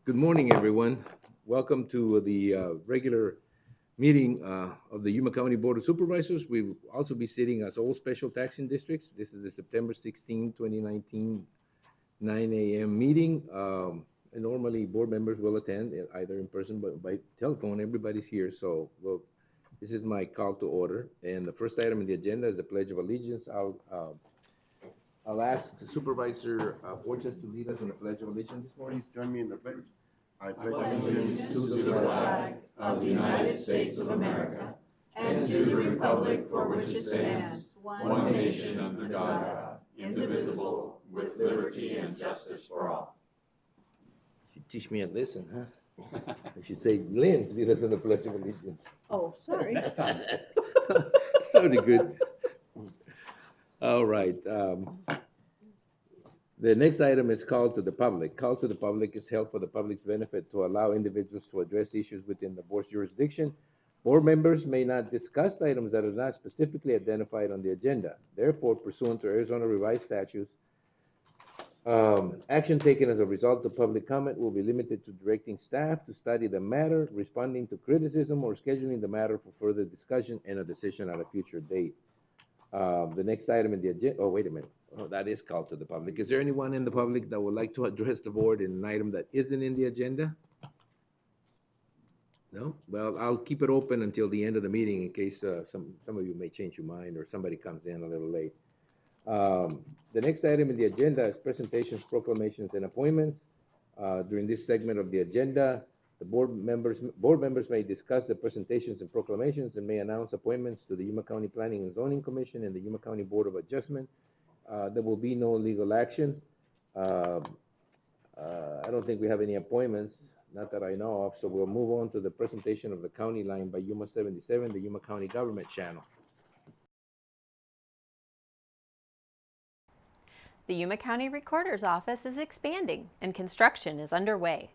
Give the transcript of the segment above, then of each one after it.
Good morning, everyone. Welcome to the regular meeting of the Yuma County Board of Supervisors. We will also be sitting as all special taxing districts. This is the September 16, 2019, 9 a.m. meeting. And normally, board members will attend either in person but by telephone. Everybody's here, so this is my call to order. And the first item on the agenda is the Pledge of Allegiance. I'll ask Supervisor Fortes to lead us in the Pledge of Allegiance this morning. Please join me in the pledge. I pledge pledge allegiance allegiance to the flag of the United States of America and to the republic for which it stands, one nation under God, indivisible, with liberty and justice for all. You teach me a lesson, huh? I should say, Lynn, lead us in the Pledge of Allegiance. Oh, sorry. Sounded good. All right. The next item is call to the public. Call to the public is held for the public's benefit to allow individuals to address issues within the board's jurisdiction. Board members may not discuss items that are not specifically identified on the agenda. Therefore, pursuant to Arizona Revised Statutes, action taken as a result of public comment will be limited to directing staff to study the matter, responding to criticism, or scheduling the matter for further discussion and a decision at a future date. The next item in the agenda, oh, wait a minute. Oh, that is called to the public. Is there anyone in the public that would like to address the board in an item that isn't in the agenda? No? Well, I'll keep it open until the end of the meeting in case some of you may change your mind or somebody comes in a little late. The next item in the agenda is presentations, proclamations, and appointments. During this segment of the agenda, the board members may discuss the presentations and proclamations and may announce appointments to the Yuma County Planning and Zoning Commission and the Yuma County Board of Adjustment. There will be no legal action. I don't think we have any appointments, not that I know of, so we'll move on to the presentation of the county line by Yuma 77, the Yuma County Government Channel. The Yuma County Recorder's Office is expanding and construction is underway.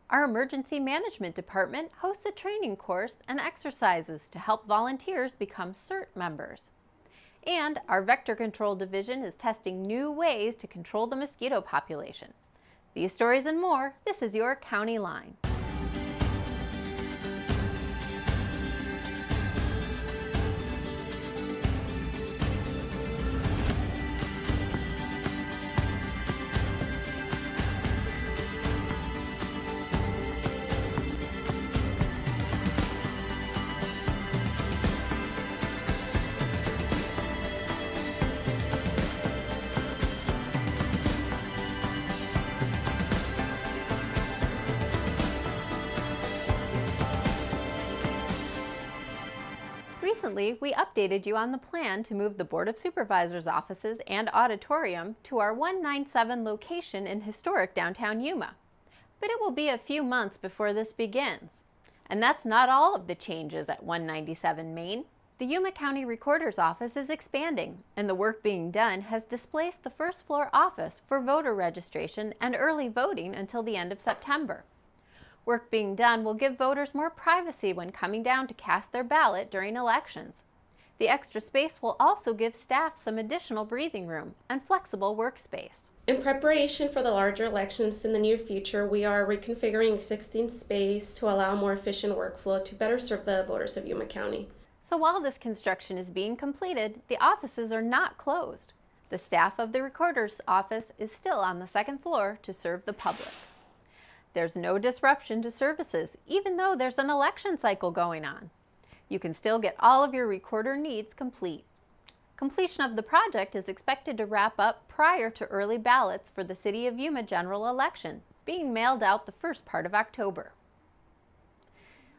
Our Emergency Management Department hosts a training course and exercises to help volunteers become CERT members. And our Vector Control Division is testing new ways to control the mosquito population. These stories and more, this is your County Line. Recently, we updated you on the plan to move the Board of Supervisors offices and auditorium to our 197 location in historic downtown Yuma. But it will be a few months before this begins. And that's not all of the changes at 197 Main. The Yuma County Recorder's Office is expanding, and the work being done has displaced the first floor office for voter registration and early voting until the end of September. Work being done will give voters more privacy when coming down to cast their ballot during elections. The extra space will also give staff some additional breathing room and flexible workspace. In preparation for the larger elections in the near future, we are reconfiguring existing space to allow more efficient workflow to better serve the voters of Yuma County. So while this construction is being completed, the offices are not closed. The staff of the Recorder's Office is still on the second floor to serve the public. There's no disruption to services, even though there's an election cycle going on. You can still get all of your recorder needs complete. Completion of the project is expected to wrap up prior to early ballots for the City of Yuma general election, being mailed out the first part of October.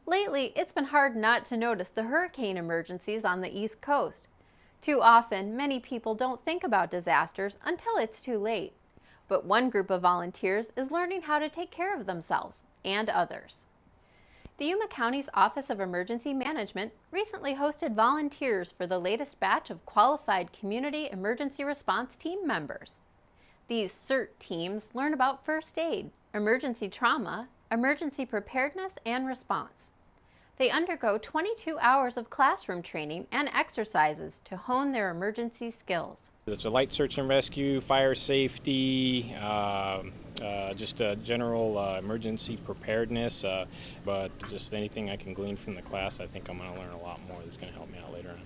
Lately, it's been hard not to notice the hurricane emergencies on the East Coast. Too often, many people don't think about disasters until it's too late. But one group of volunteers is learning how to take care of themselves and others. The Yuma County's Office of Emergency Management recently hosted volunteers for the latest batch of qualified Community Emergency Response Team members. These CERT teams learn about first aid, emergency trauma, emergency preparedness, and response. They undergo 22 hours of classroom training and exercises to hone their emergency skills. It's a light search and rescue, fire safety, just a general emergency preparedness, but just anything I can glean from the class, I think I'm going to learn a lot more that's going to help me out later on.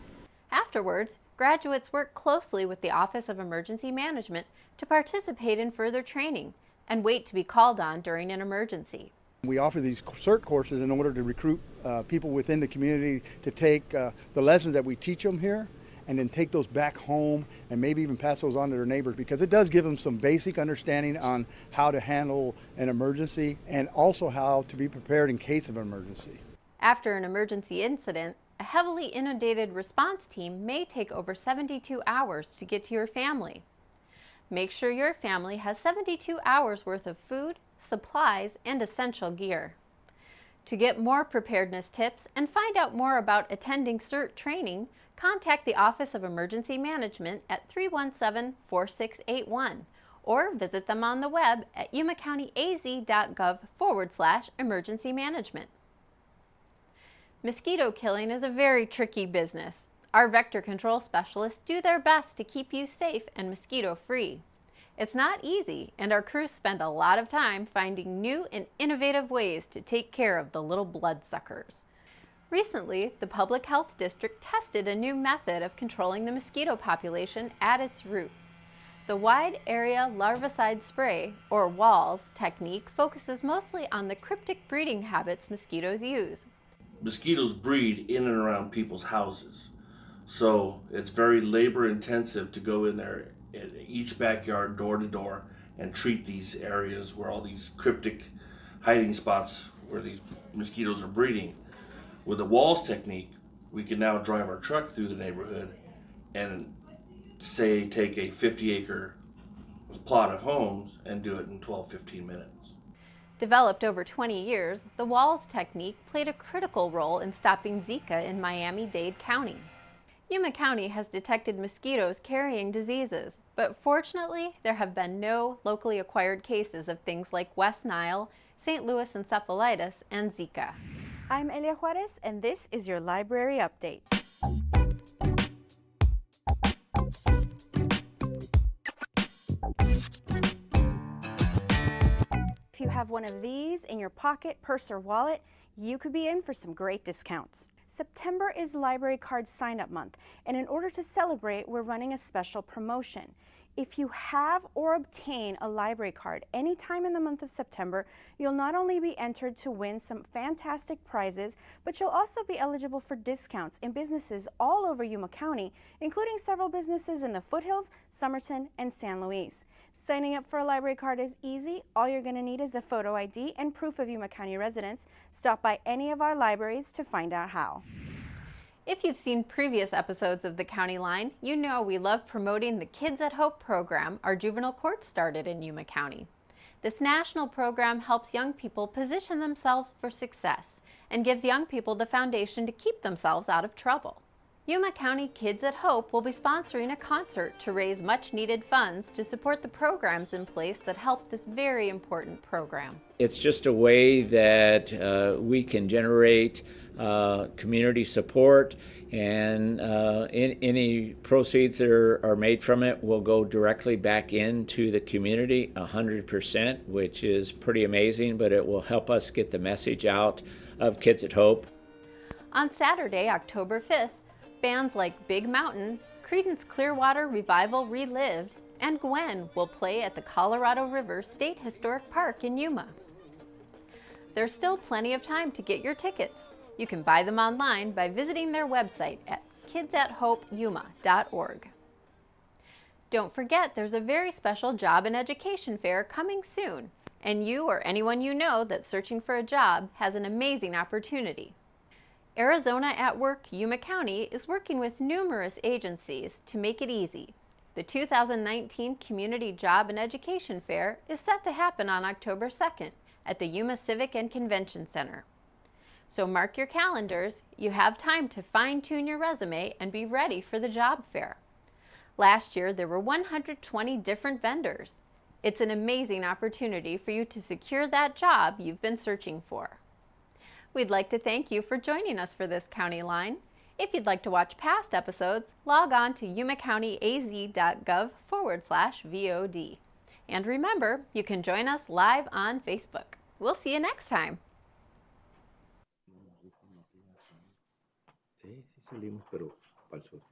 Afterwards, graduates work closely with the Office of Emergency Management to participate in further training and wait to be called on during an emergency. We offer these CERT courses in order to recruit people within the community to take the lessons that we teach them here and then take those back home and maybe even pass those on to their neighbors, because it does give them some basic understanding on how to handle an emergency and also how to be prepared in case of an emergency. After an emergency incident, a heavily inundated response team may take over 72 hours to get to your family. Make sure your family has 72 hours worth of food, supplies, and essential gear. To get more preparedness tips and find out more about attending CERT training, contact the Office of Emergency Management at 317-4681 or visit them on the web at yumacountyaz.gov/emergency management. Mosquito killing is a very tricky business. Our vector control specialists do their best to keep you safe and mosquito-free. It's not easy, and our crews spend a lot of time finding new and innovative ways to take care of the little bloodsuckers. Recently, the Public Health District tested a new method of controlling the mosquito population at its root. The Wide Area Larvicide Spray, or WALS, technique focuses mostly on the cryptic breeding habits mosquitoes use. Mosquitoes breed in and around people's houses, so it's very labor intensive to go in there in each backyard, door to door, and treat these areas where all these cryptic hiding spots where these mosquitoes are breeding. With the WALS technique, we can now drive our truck through the neighborhood and say take a 50-acre plot of homes and do it in 12-15 minutes. Developed over 20 years, the WALS technique played a critical role in stopping Zika in Miami-Dade County. Yuma County has detected mosquitoes carrying diseases, but fortunately there have been no locally acquired cases of things like West Nile, St. Louis encephalitis, and Zika. I'm Elia Juarez, and this is your library update. If you have one of these in your pocket, purse, or wallet, you could be in for some great discounts. September is Library Card Sign-Up Month, and in order to celebrate, we're running a special promotion. If you have or obtain a library card anytime in the month of September, you'll not only be entered to win some fantastic prizes, but you'll also be eligible for discounts in businesses all over Yuma County, including several businesses in the Foothills, Somerton, and San Luis. Signing up for a library card is easy. All you're going to need is a photo ID and proof of Yuma County residence. Stop by any of our libraries to find out how. If you've seen previous episodes of The County Line, you know we love promoting the Kids at Hope program our juvenile court started in Yuma County. This national program helps young people position themselves for success and gives young people the foundation to keep themselves out of trouble. Yuma County Kids at Hope will be sponsoring a concert to raise much-needed funds to support the programs in place that help this very important program. It's just a way that we can generate community support, and any proceeds that are made from it will go directly back into the community 100%, which is pretty amazing, but it will help us get the message out of Kids at Hope. On Saturday, October 5th, bands like Big Mountain, Creedence Clearwater Revival Relived, and Gwen will play at the Colorado River State Historic Park in Yuma. There's still plenty of time to get your tickets. You can buy them online by visiting their website at kidsatHopeYuma.org. Don't forget there's a very special job and education fair coming soon, and you or anyone you know that's searching for a job has an amazing opportunity. Arizona at Work Yuma County is working with numerous agencies to make it easy. The 2019 Community Job and Education Fair is set to happen on October 2nd at the Yuma Civic and Convention Center. So mark your calendars, you have time to fine-tune your resume and be ready for the job fair. Last year there were 120 different vendors. It's an amazing opportunity for you to secure that job you've been searching for. We'd like to thank you for joining us for this County Line. If you'd like to watch past episodes, log on to yumacountyaz.gov/VOD. And remember, you can join us live on Facebook. We'll see you next time.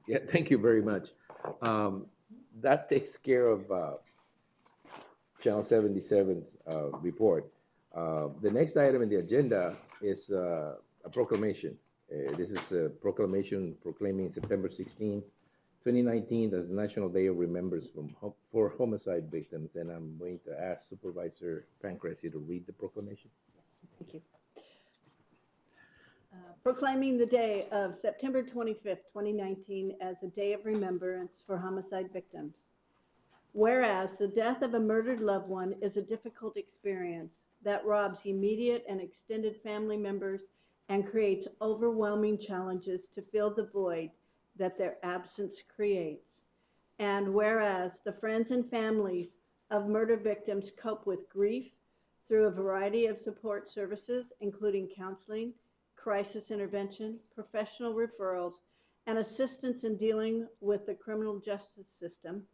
Yeah, thank you very much. That takes care of Channel 77's report. The next item in the agenda is a proclamation. This is a proclamation proclaiming September 16, 2019 as the National Day of Remembrance for Homicide Victims. And I'm going to ask Supervisor Pancrasi to read the proclamation. Thank you. Proclaiming the day of September 25th, 2019 as a day of remembrance for homicide victims. Whereas the death of a murdered loved one is a difficult experience that robs immediate and extended family members and creates overwhelming challenges to fill the void that their absence creates. And whereas the friends and families of murder victims cope with grief through a variety of support services, including counseling, crisis intervention, professional referrals, and assistance in dealing with the criminal justice system.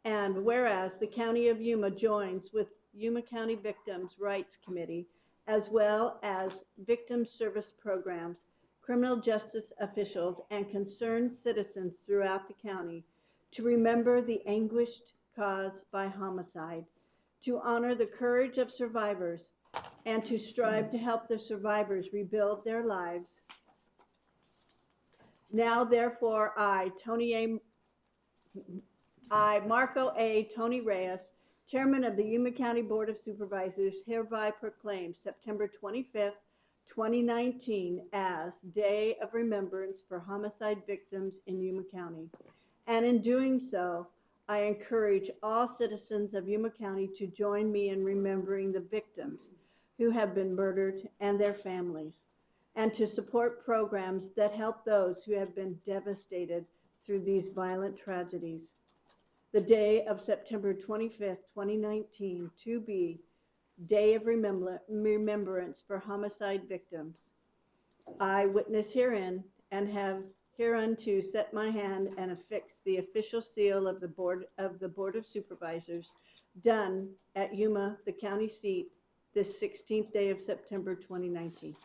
And whereas the County of Yuma joins with Yuma County Victims' Rights Committee, as well as victim service programs, criminal justice officials, and concerned citizens throughout the county to remember the anguish caused by homicide, to honor the courage of survivors, and to strive to help the survivors rebuild their lives. Now, therefore, I, Marco A. Tony Reyes, Chairman of the Yuma County Board of Supervisors, hereby proclaim September 25th, 2019 as Day of Remembrance for Homicide Victims in Yuma County. And in doing so, I encourage all citizens of Yuma County to join me in remembering the victims who have been murdered and their families, and to support programs that help those who have been devastated through these violent tragedies. The day of September 25th, 2019, to be Day of Remembrance for Homicide Victims. I witness herein and have hereunto set my hand and affix the official seal of the Board of Supervisors, done at Yuma, the county seat, this 16th day of September 2019.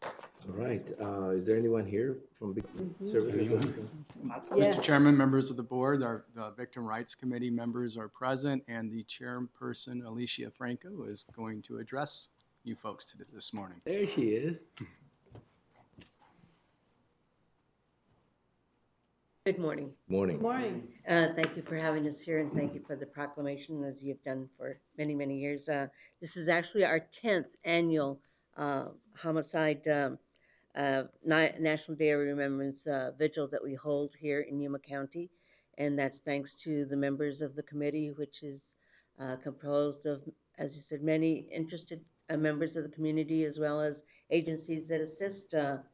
All right. Is there anyone here from Victim Services? Yes. Mr. Chairman, members of the board, the Victim Rights Committee members are present, and the chairperson, Alicia Franco, is going to address you folks this morning. There she is. Good morning. Morning. Morning. Thank you for having us here, and thank you for the proclamation, as you've done for many, many years. This is actually our 10th annual homicide National Day of Remembrance vigil that we hold here in Yuma County, and that's thanks to the members of the committee, which is composed of, as you said, many interested members of the community, as well as agencies that assist the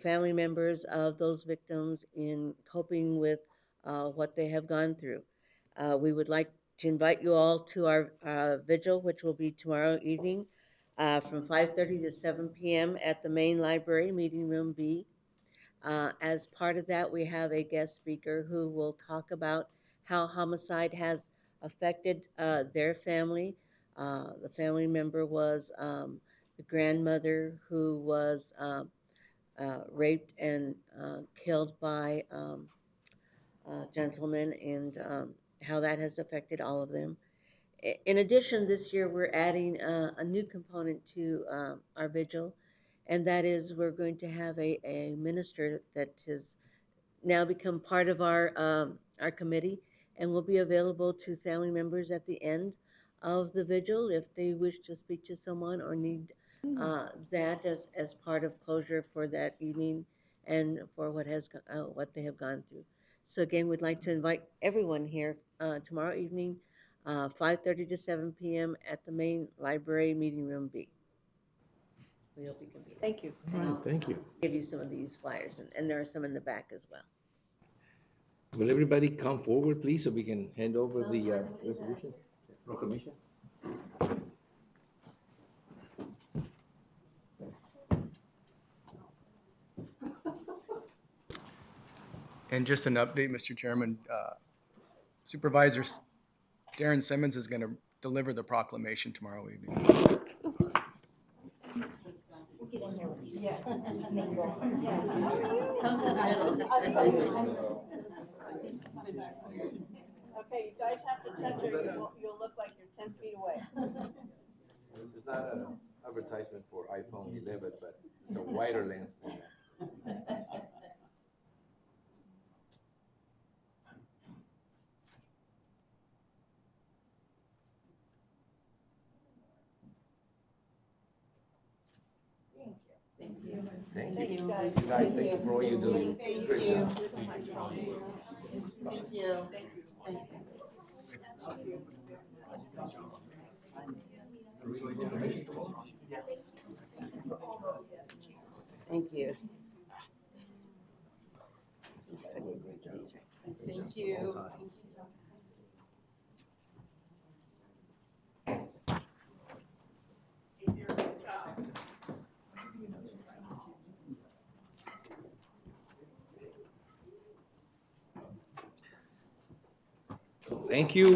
family members of those victims in coping with what they have gone through. We would like to invite you all to our vigil, which will be tomorrow evening from 5:30 to 7 p.m. at the main library, meeting room B. As part of that, we have a guest speaker who will talk about how homicide has affected their family. The family member was the grandmother who was raped and killed by a gentleman, and how that has affected all of them. In addition, this year we're adding a new component to our vigil, and that is we're going to have a minister that has now become part of our committee and will be available to family members at the end of the vigil if they wish to speak to someone or need that as part of closure for that evening and for what they have gone through. So again, we'd like to invite everyone here tomorrow evening, 5:30 to 7 p.m. at the main library, meeting room B. We hope you can be there. Thank you. All right, thank you. Give you some of these flyers, and there are some in the back as well. Will everybody come forward, please, so we can hand over the resolution, proclamation? And just an update, Mr. Chairman, Supervisor Darren Simmons is going to deliver the proclamation tomorrow evening. Okay, you guys have to touch her, you'll look like you're 10 feet away. This is not an advertisement for iPhone 11, but it's a wider lens than that. Thank you. Thank you guys. Thank you for all you do. Thank Great you. job. Thank you. Thank you. Thank you. Thank you.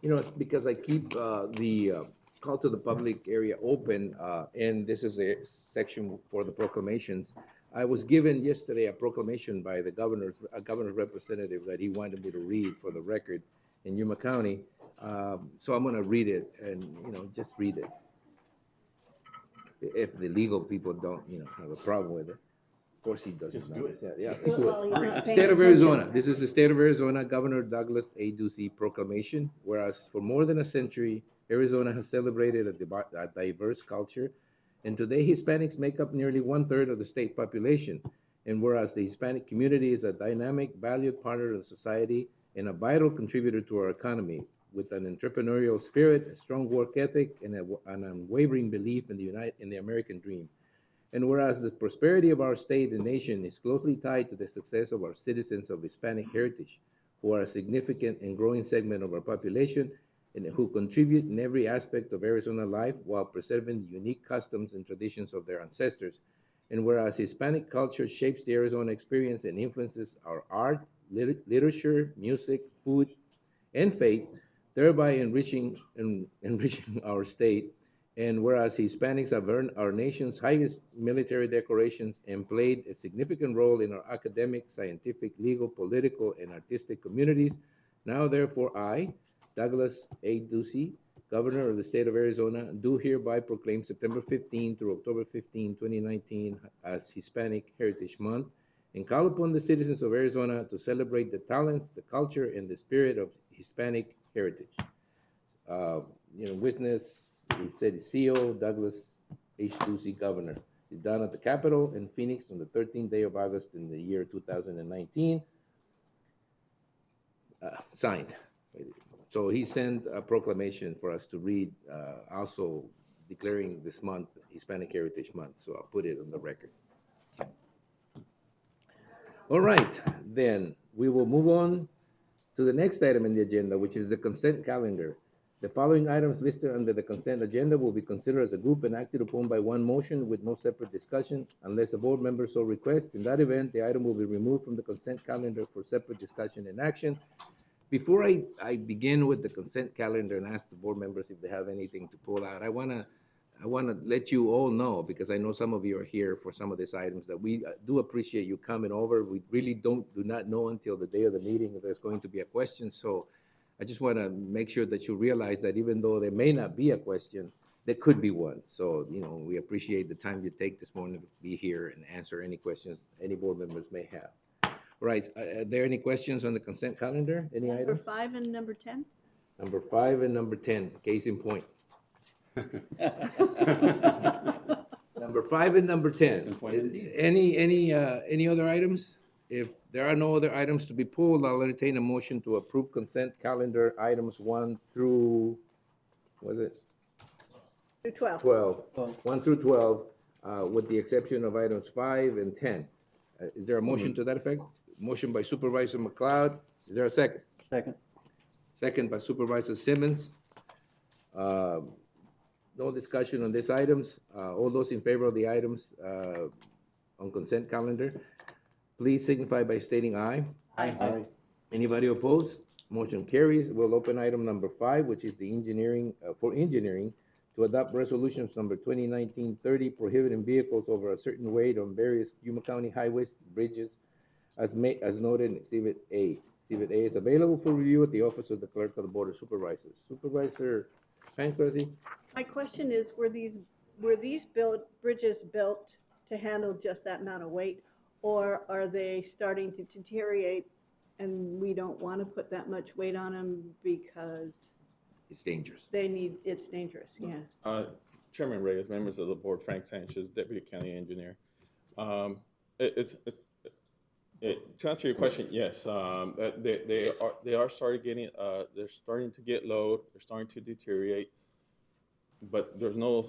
You know, because I keep the call to the public area open, and this is a section for the proclamations. I was given yesterday a proclamation by the governor's representative that he wanted me to read for the record in Yuma County. So I'm going to read it, and just read it. If the legal people don't, have a problem with it. Of course he doesn't. Just do do it. it. Yeah, let's do Well, he's not it. paying State of attention. Arizona. This is the State of Arizona Governor Douglas A. Ducey proclamation. Whereas for more than a century, Arizona has celebrated a diverse culture, and today Hispanics make up nearly 1/3 of the state population. And whereas the Hispanic community is a dynamic, valued partner in society and a vital contributor to our economy, with an entrepreneurial spirit, a strong work ethic, and an unwavering belief in the American dream. And whereas the prosperity of our state and nation is closely tied to the success of our citizens of Hispanic heritage, who are a significant and growing segment of our population and who contribute in every aspect of Arizona life while preserving the unique customs and traditions of their ancestors. And whereas Hispanic culture shapes the Arizona experience and influences our art, literature, music, food, and faith, thereby enriching our state. And whereas Hispanics have earned our nation's highest military decorations and played a significant role in our academic, scientific, legal, political, and artistic communities, now therefore I, Douglas A. Ducey, Governor of the State of Arizona, do hereby proclaim September 15 through October 15, 2019 as Hispanic Heritage Month, and call upon the citizens of Arizona to celebrate the talents, the culture, and the spirit of Hispanic heritage. Witness, he said CEO Douglas H. Ducey, Governor. It's done at the Capitol in Phoenix on the 13th day of August in the year 2019. Signed. So he sent a proclamation for us to read, also declaring this month Hispanic Heritage Month. So I'll put it on the record. All right, then we will move on to the next item in the agenda, which is the consent calendar. The following items listed under the consent agenda will be considered as a group and acted upon by one motion with no separate discussion unless a board member so requests. In that event, the item will be removed from the consent calendar for separate discussion and action. Before I begin with the consent calendar and ask the board members if they have anything to pull out, I wanna let you all know, because I know some of you are here for some of these items, that we do appreciate you coming over. We really do not know until the day of the meeting if there's going to be a question. So I just want to make sure that you realize that even though there may not be a question, there could be one. So, we appreciate the time you take this morning to be here and answer any questions any board members may have. All right, are there any questions on the consent calendar? Any Number items? 5 and number 10? Number 5 and number 10, case in point. Number 5 and number 10. Any other items? If there are no other items to be pulled, I'll entertain a motion to approve consent calendar items 1 through, was it? Through 12. 12. 1 through 12, with the exception of items 5 and 10. Is there a motion to that effect? Motion by Supervisor McLeod. Is there a second? Second. Second by Supervisor Simmons. No discussion on these items. All those in favor of the items on consent calendar? please signify by stating aye. Aye. Anybody opposed? Motion carries. We'll open item number 5, which is the engineering, for engineering, to adopt resolutions number 2019-30 prohibiting vehicles over a certain weight on various Yuma County highways, bridges, as noted in Exhibit A. Exhibit A is available for review at the office of the clerk of the Board of Supervisors. Supervisor Pancrazy? My question is, were these bridges built to handle just that amount of weight, or are they starting to deteriorate and we don't want to put that much weight on them because It's dangerous. it's dangerous, yeah. Chairman Reyes, members of the board, Frank Sanchez, Deputy County Engineer. To answer your question, yes, they are starting getting, they're starting to get load, they're starting to deteriorate, but there's no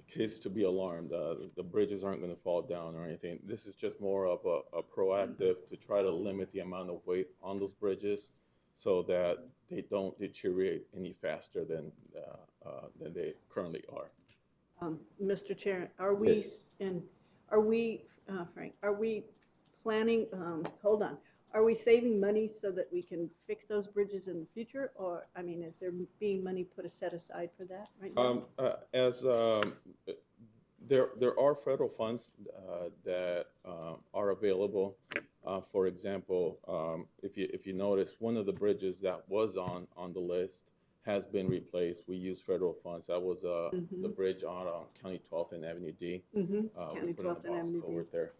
case to be alarmed. The bridges aren't going to fall down or anything. This is just more of a proactive to try to limit the amount of weight on those bridges so that they don't deteriorate any faster than they currently are. Mr. Chair, are we, Yes. Frank, are we planning, hold on, are we saving money so that we can fix those bridges in the future? Or, I mean, is there being money set aside for that right now? There are federal funds that are available. For example, if you notice, one of the bridges that was on the list has been replaced. We use federal funds. That was the bridge on County 12th and Avenue D. County 12th and Avenue D. There.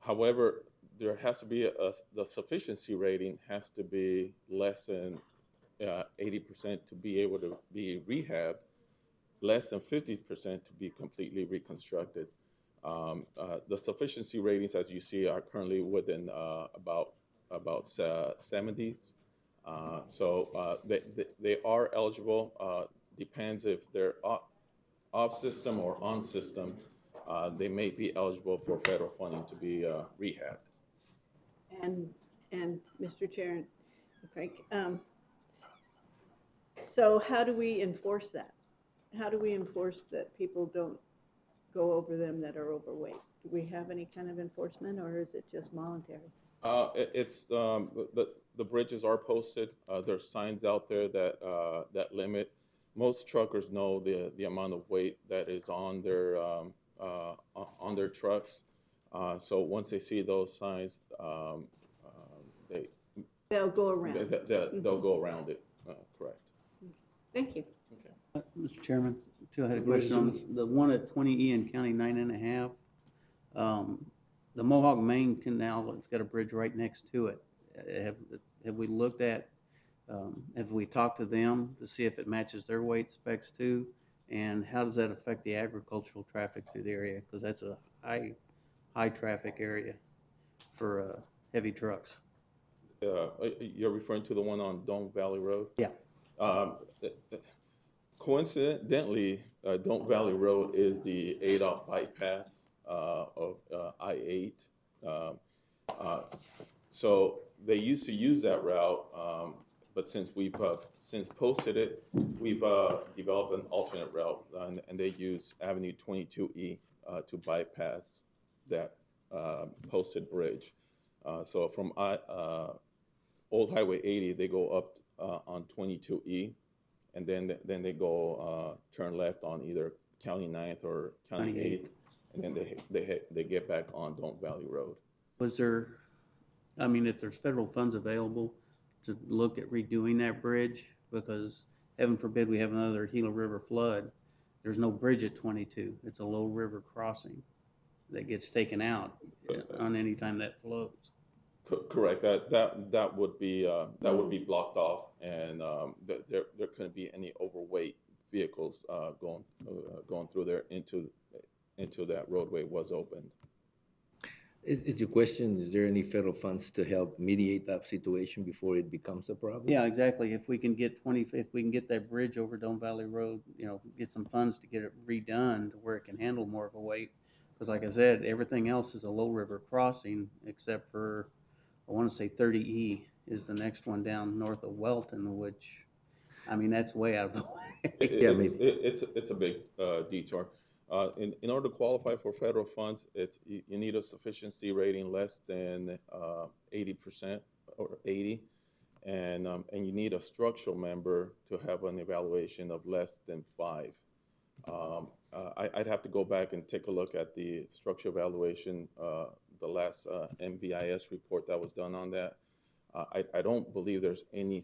However, there has to be the sufficiency rating has to be less than 80% to be able to be rehabbed, less than 50% to be completely reconstructed. The sufficiency ratings, as you see, are currently within about 70. So they are eligible. Depends if they're off system or on system. They may be eligible for federal funding to be rehabbed. And Mr. Chair, Frank, so how do we enforce that? How do we enforce that people don't go over them that are overweight? Do we have any kind of enforcement, or is it just voluntary? It's the bridges are posted. There's signs out there that limit. Most truckers know the amount of weight that is on their trucks. So once they see those signs, they'll go around. They'll go around it. Correct. Thank you. Okay. Mr. Chairman, I had a question on the one at 20E in County 9.5. The Mohawk Main Canal, it's got a bridge right next to it. Have we looked at, have we talked to them to see if it matches their weight specs too? And how does that affect the agricultural traffic through the area? Because that's a high traffic area for heavy trucks. You're referring to the one on Don't Valley Road? Yeah. Coincidentally, Don't Valley Road is the ADOT bypass of I-8. So they used to use that route, but since we've since posted it, we've developed an alternate route, and they use Avenue 22E to bypass that posted bridge. So from Old Highway 80, they go up on 22E, and then they go turn left on either County 9th or County 8th, and then they get back on Don't Valley Road. Was there, I mean, if there's federal funds available to look at redoing that bridge, because heaven forbid we have another Gila River flood, there's no bridge at 22. It's a low river crossing that gets taken out on any time that flows. Correct. That would be blocked off, and there couldn't be any overweight vehicles going through there into that roadway was opened. Is your question, is there any federal funds to help mediate that situation before it becomes a problem? Yeah, exactly. If we can get that bridge over Don't Valley Road, get some funds to get it redone to where it can handle more of a weight. Because like I said, everything else is a low river crossing except for, I want to say 30E is the next one down north of Welton, which, I mean, that's way out of the way. It's a big detour. In order to qualify for federal funds, you need a sufficiency rating less than 80% or 80, and you need a structural member to have an evaluation of less than 5. I'd have to go back and take a look at the structural evaluation, the last MVIS report that was done on that. I don't believe there's any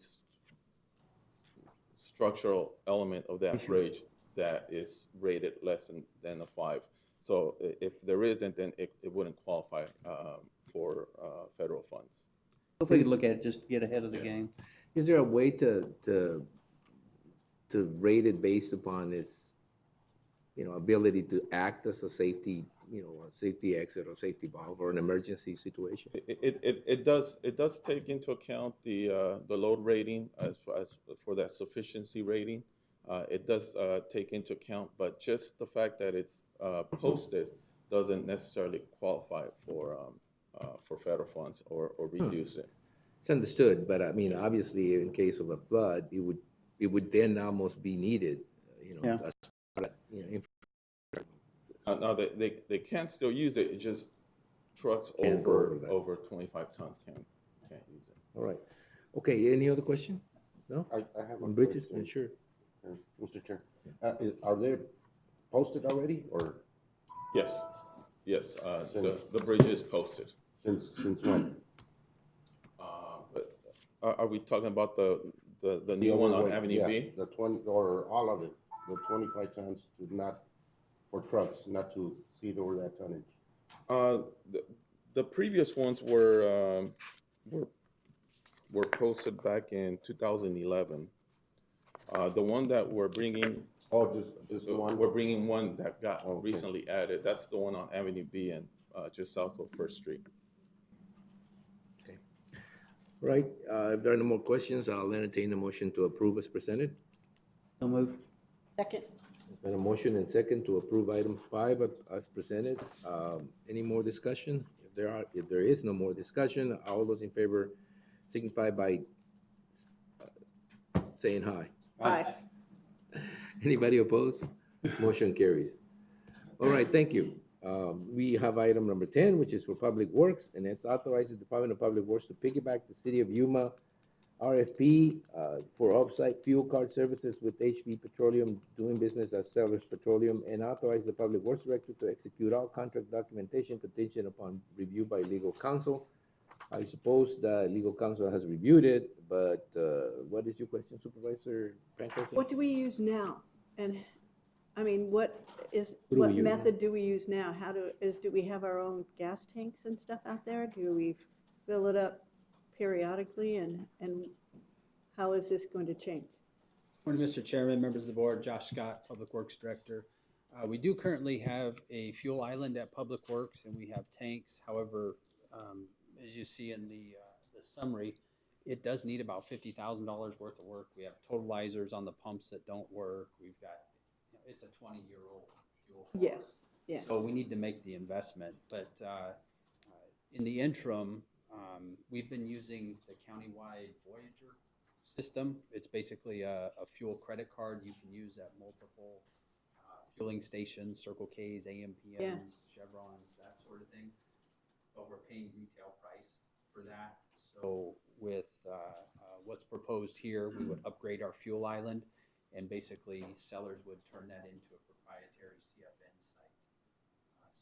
structural element of that bridge that is rated less than a 5. So if there isn't, then it wouldn't qualify for federal funds. If we could look at it just to get ahead of the game. Is there a way to rate it based upon its, ability to act as a safety, a safety exit or safety valve or an emergency situation? It does take into account the load rating as for that sufficiency rating. It does take into account, but just the fact that it's posted doesn't necessarily qualify for federal funds or reduce it. It's understood, but I mean, obviously, in case of a flood, it would then almost be needed, Yeah. as part of, No, they can still use it. It just trucks Can't go over that. over 25 tons can't use it. All right. Okay, any other question? No? I have a On bridges? question, Sure. Mr. Chair. Are they posted already, or Yes, yes. Since- The bridge is posted. since when? But are we talking about the new one on overweight, Avenue yeah, B? The 20, or all of it, the 25 tons to not, for trucks, not to exceed over that tonnage. The previous ones were posted back in 2011. The one that we're bringing, Just the one? we're bringing one that got Okay. recently added. That's the one on Avenue B and just south of First Street. Right, if there are no more questions, I'll entertain the motion to approve as presented. So moved. Second. There's been a motion and second to approve item 5 as presented. Any more discussion? If there is no more discussion, all those in favor signify by saying aye. Aye. Anybody opposed? Motion carries. All right, thank you. We have item number 10, which is for Public Works, and it's authorizes the Department of Public Works to piggyback the City of Yuma RFP for off-site fuel card services with HB Petroleum doing business as Sellers Petroleum, and authorize the Public Works Director to execute all contract documentation contingent upon review by legal counsel. I suppose the legal counsel has reviewed it, but what is your question, Supervisor Franklin? What do we use now? And, I mean, what do we use method do we use now? Do we have our own gas tanks and stuff out there? Do we fill it up periodically, and how is this going to change? Morning, Mr. Chairman, members of the board, Josh Scott, Public Works Director. We do currently have a fuel island at Public Works, and we have tanks. However, as you see in the summary, it does need about $50,000 worth of work. We have totalizers on the pumps that don't work. We've got, it's a 20-year-old fuel. Yes, yes. So we need to make the investment. But in the interim, we've been using the countywide Voyager system. It's basically a fuel credit card you can use at multiple fueling stations, Circle K's, AMPM's, Chevrons, that sort of thing. But we're paying retail price for that. So with what's proposed here, we would upgrade our fuel island, and basically sellers would turn that into a proprietary CFN site.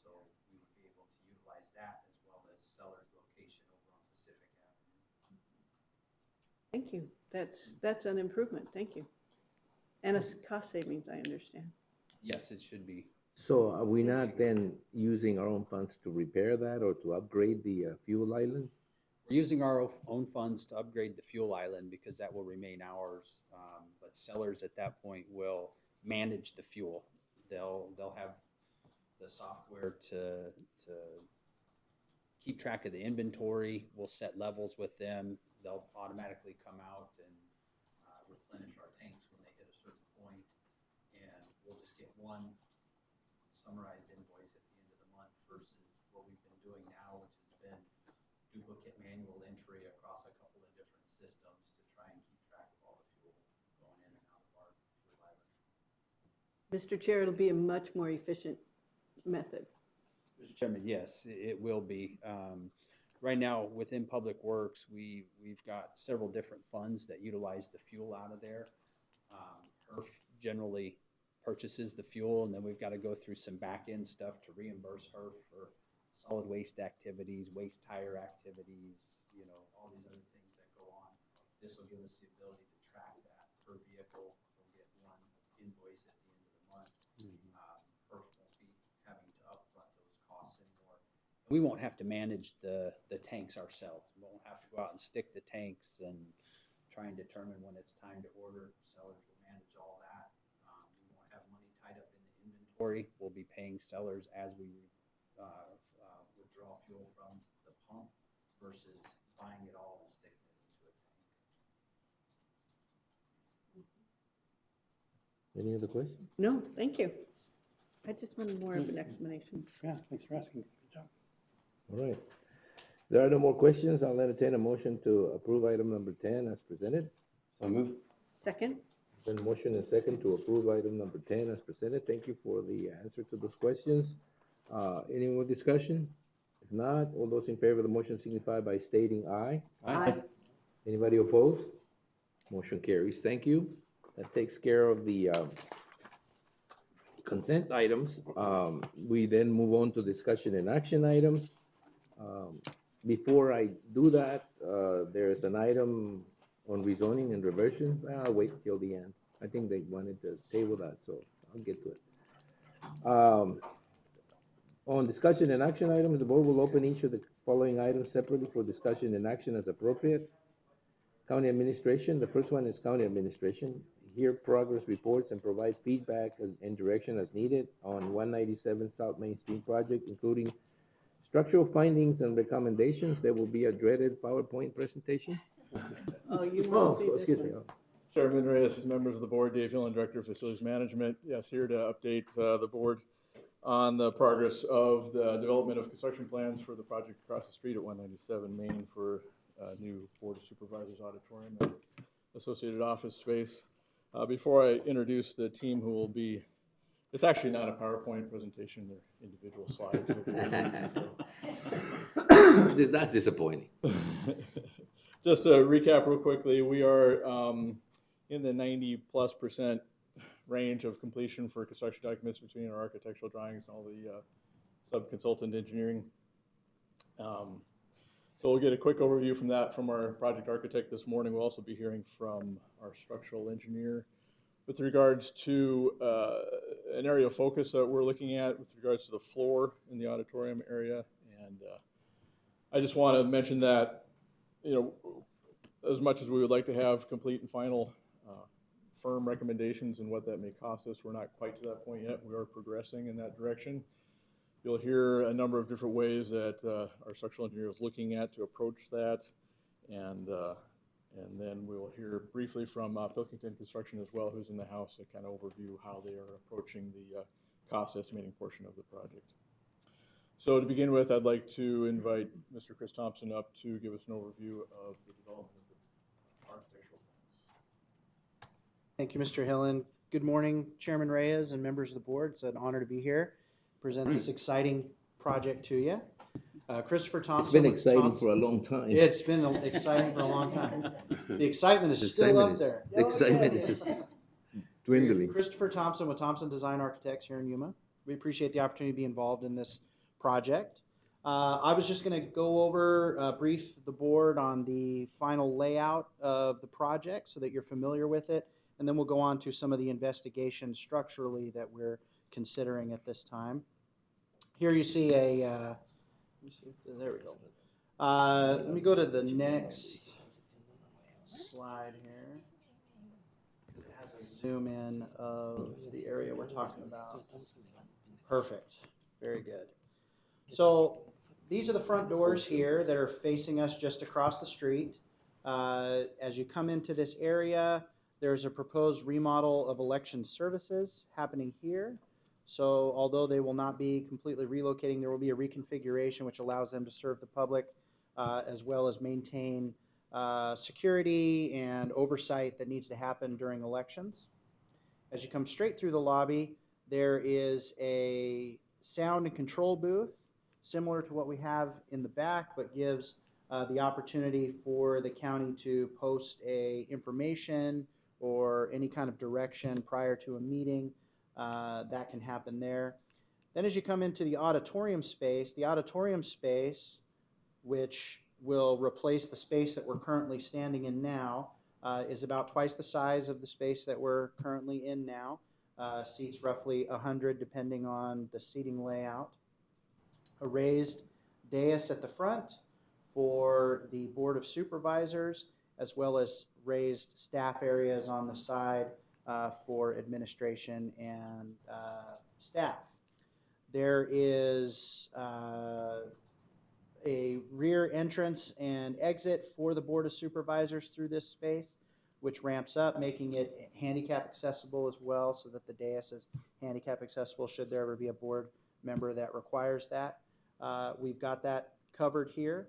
So we would be able to utilize that as well as sellers' location over on Pacific Avenue. Thank you. That's an improvement. Thank you. And a cost savings, I understand. Yes, it should be. So are we not then using our own funds to repair that or to upgrade the fuel island? We're using our own funds to upgrade the fuel island because that will remain ours. But sellers at that point will manage the fuel. They'll have the software to keep track of the inventory. We'll set levels with them. They'll automatically come out and replenish our tanks when they hit a certain point. And we'll just get one summarized invoice at the end of the month versus what we've been doing now, which has been duplicate manual entry across a couple of different systems to try and keep track of all the fuel going in and out of our fuel island. Mr. Chair, it'll be a much more efficient method. Mr. Chairman, yes, it will be. Right now, within Public Works, we've got several different funds that utilize the fuel out of there. HERF generally purchases the fuel, and then we've got to go through some back-end stuff to reimburse HERF for solid waste activities, waste tire activities, you know, all these other things that go on. This will give us the ability to track that per vehicle. We'll get one invoice at the end of the month. HERF won't be having to upfront those costs anymore. We won't have to manage the tanks ourselves. We won't have to go out and stick the tanks and try and determine when it's time to order. Sellers will manage all that. We won't have money tied up in the inventory. We'll be paying sellers as we withdraw fuel from the pump versus buying it all and sticking it into a tank. Any other questions? No, thank you. I just wanted more of an explanation. Yeah, thanks for asking. Good job. All right. There are no more questions. I'll entertain a motion to approve item number 10 as presented. So moved. Second? Then motion and second to approve item number 10 as presented. Thank you for the answer to those questions. Any more discussion? If not, all those in favor of the motion signify by stating aye. Aye. Anybody opposed? Motion carries. Thank you. That takes care of the consent items. We then move on to discussion and action items. Before I do that, there's an item on rezoning and reversion. I'll wait till the end. I think they wanted to table that, so I'll get to it. On discussion and action items, the board will open each of the following items separately for discussion and action as appropriate. County administration, the first one is county administration. Hear progress reports and provide feedback and direction as needed on 197 South Main Street project, including structural findings and recommendations. There will be a dreaded PowerPoint presentation. Oh, you want to see this excuse me. one? Chairman Reyes, members of the board, Dave Hillen, Director of Facilities Management. Yes, here to update the board on the progress of the development of construction plans for the project across the street at 197 Main for a new Board of Supervisors auditorium and associated office space. Before I introduce the team who will be, it's actually not a PowerPoint presentation, they're individual slides. That's disappointing. Just to recap real quickly, we are in the 90+% range of completion for construction documents between our architectural drawings and all the sub-consultant engineering. So we'll get a quick overview from that from our project architect this morning. We'll also be hearing from our structural engineer with regards to an area of focus that we're looking at with regards to the floor in the auditorium area. And I just want to mention that, you know, as much as we would like to have complete and final firm recommendations and what that may cost us, we're not quite to that point yet. We are progressing in that direction. You'll hear a number of different ways that our structural engineer is looking at to approach that. And then we'll hear briefly from Pilkington Construction as well, who's in the house, to kind of overview how they are approaching the cost estimating portion of the project. So to begin with, I'd like to invite Mr. Chris Thompson up to give us an overview of the development of the architectural plans. Thank you, Mr. Hillen. Good morning, Chairman Reyes and members of the board. It's an honor to be here, present this exciting project to you. Christopher Thompson. It's been exciting for a long time. It's been exciting for a long time. The excitement is still up there. The excitement is just dwindling. Christopher Thompson with Thompson Design Architects here in Yuma. We appreciate the opportunity to be involved in this project. I was just going to go over, brief the board on the final layout of the project so that you're familiar with it, and then we'll go on to some of the investigations structurally that we're considering at this time. Here you see a, let me see if there we go. Let me go to the next slide here. It has a zoom in of the area we're talking about. Perfect. Very good. So these are the front doors here that are facing us just across the street. As you come into this area, there's a proposed remodel of election services happening here. So although they will not be completely relocating, there will be a reconfiguration which allows them to serve the public as well as maintain security and oversight that needs to happen during elections. As you come straight through the lobby, There is a sound and control booth, similar to what we have in the back, but gives the opportunity for the county to post information or any kind of direction prior to a meeting. That can happen there. Then as you come into the auditorium space, which will replace the space that we're currently standing in now, is about twice the size of the space that we're currently in now. Seats roughly 100 depending on the seating layout. A raised dais at the front for the Board of Supervisors, as well as raised staff areas on the side for administration and staff. There is a rear entrance and exit for the Board of Supervisors through this space, which ramps up, making it handicap accessible as well, so that the dais is handicap accessible should there ever be a board member that requires that. We've got that covered here.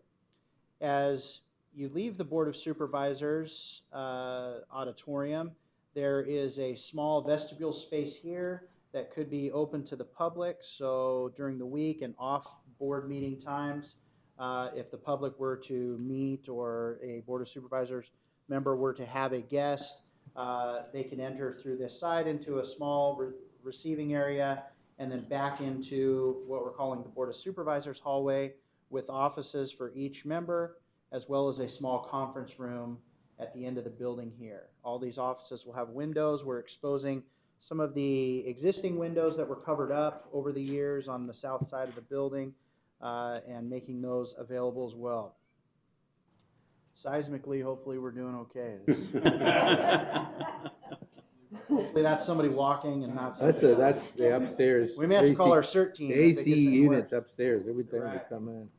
As you leave the Board of Supervisors auditorium, there is a small vestibule space here that could be open to the public. So during the week and off board meeting times, if the public were to meet or a Board of Supervisors member were to have a guest, they can enter through this side into a small receiving area and then back into what we're calling the Board of Supervisors hallway with offices for each member, as well as a small conference room at the end of the building here. All these offices will have windows. We're exposing some of the existing windows that were covered up over the years on the south side of the building and making those available as well. Seismically, hopefully we're doing okay. Hopefully that's somebody walking and not somebody. That's the upstairs. We may have to call our CERT team. The if it AC gets any units worse. upstairs every time Right. they come in.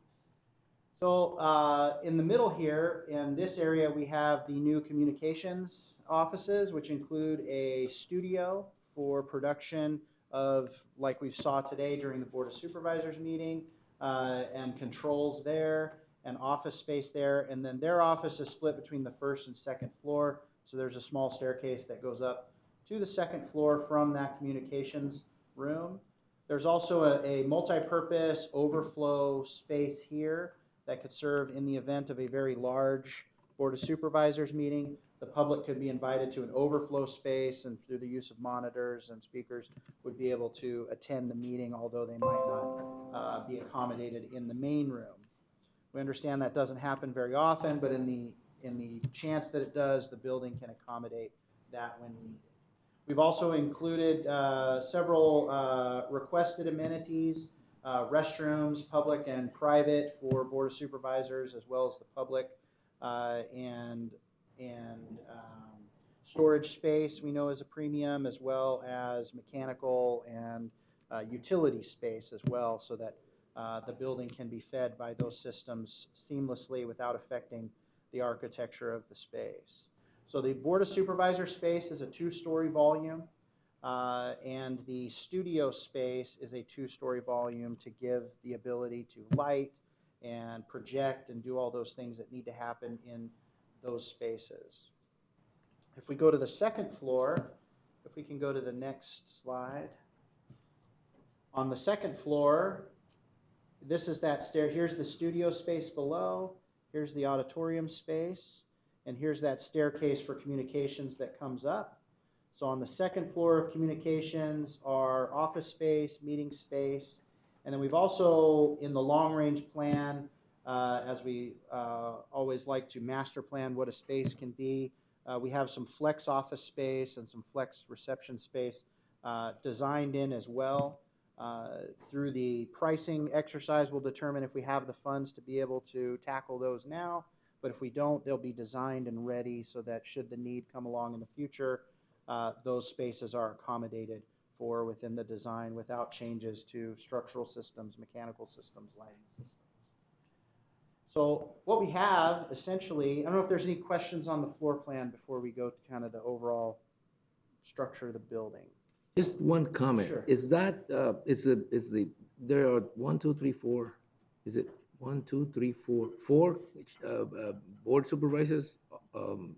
So in the middle here, in this area, we have the new communications offices, which include a studio for production of, like we saw today during the Board of Supervisors meeting, and controls there, and office space there. And then their office is split between the first and second floor. So there's a small staircase that goes up to the second floor from that communications room. There's also a multi-purpose overflow space here that could serve in the event of a very large Board of Supervisors meeting. The public could be invited to an overflow space, and through the use of monitors and speakers would be able to attend the meeting, although they might not be accommodated in the main room. We understand that doesn't happen very often, but in the chance that it does, the building can accommodate that when needed. We've also included several requested amenities, restrooms, public and private for Board of Supervisors, as well as the public, and storage space we know is a premium, as well as mechanical and utility space as well, so that the building can be fed by those systems seamlessly without affecting the architecture of the space. So the Board of Supervisors space is a 2-story volume, and the studio space is a 2-story volume to give the ability to light and project and do all those things that need to happen in those spaces. If we go to the second floor, if we can go to the next slide. On the second floor, this is that stair. Here's the studio space below. Here's the auditorium space. And here's that staircase for communications that comes up. So on the second floor of communications are office space, meeting space, and then we've also, in the long-range plan, as we always like to master plan what a space can be, we have some flex office space and some flex reception space designed in as well. Through the pricing exercise, we'll determine if we have the funds to be able to tackle those now. But if we don't, they'll be designed and ready so that should the need come along in the future, those spaces are accommodated for within the design without changes to structural systems, mechanical systems, lighting systems. So what we have essentially, I don't know if there's any questions on the floor plan before we go to kind of the overall structure of the building. Just one comment. Sure. Is that, there are 1, 2, 3, 4, is it 1, 2, 3, 4, 4 board supervisors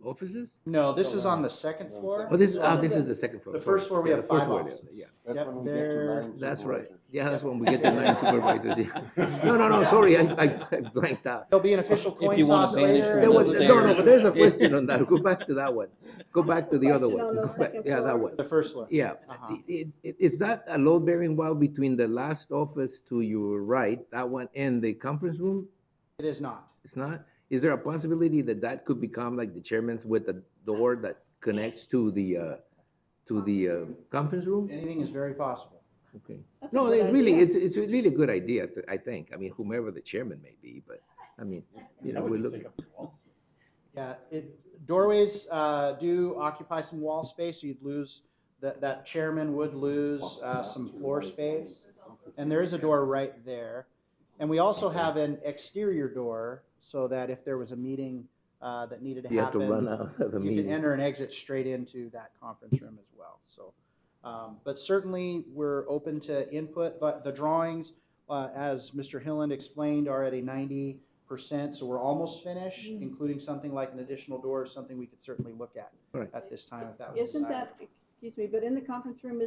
offices? No, this is on the second floor. Oh, this So this is the second floor. The first floor, we Yeah, have the first 5 floor, offices. yeah. That's Yep, when we get to they're- 9 That's right. supervisors. Yeah, that's when we get the 9 supervisors. Yeah. No, sorry, I blanked out. There'll be an official If coin you wanna toss banish later. one There and was, we'll no, take- but there's a question on that. Go back to that one. Go back to the other Question one. on the Go back- second Yeah, that floor? one. The first floor. Yeah. Uh-huh. Is that a load-bearing wall between the last office to your right, that one, and the conference room? It is not. It's not? Is there a possibility that that could become like the chairman's with a door that connects to the conference room? Anything is very possible. Okay. That's a No, good it's really, idea. it's a really good idea, I think. I mean, whomever the chairman may be, but, I mean, you know, we look. Yeah, doorways do occupy some wall space. So you'd lose, that chairman would lose some floor space. And there is a door right there. And we also have an exterior door so that if there was a meeting that needed to You have to happen, run out of the you can meeting. enter and exit straight into that conference room as well. So, but certainly we're open to input. But the drawings, as Mr. Hilland explained, are at a 90%, so we're almost finished, including something like an additional door, or something we could certainly look at Right. at this time if that was Isn't desired. that, excuse me, but in the conference room,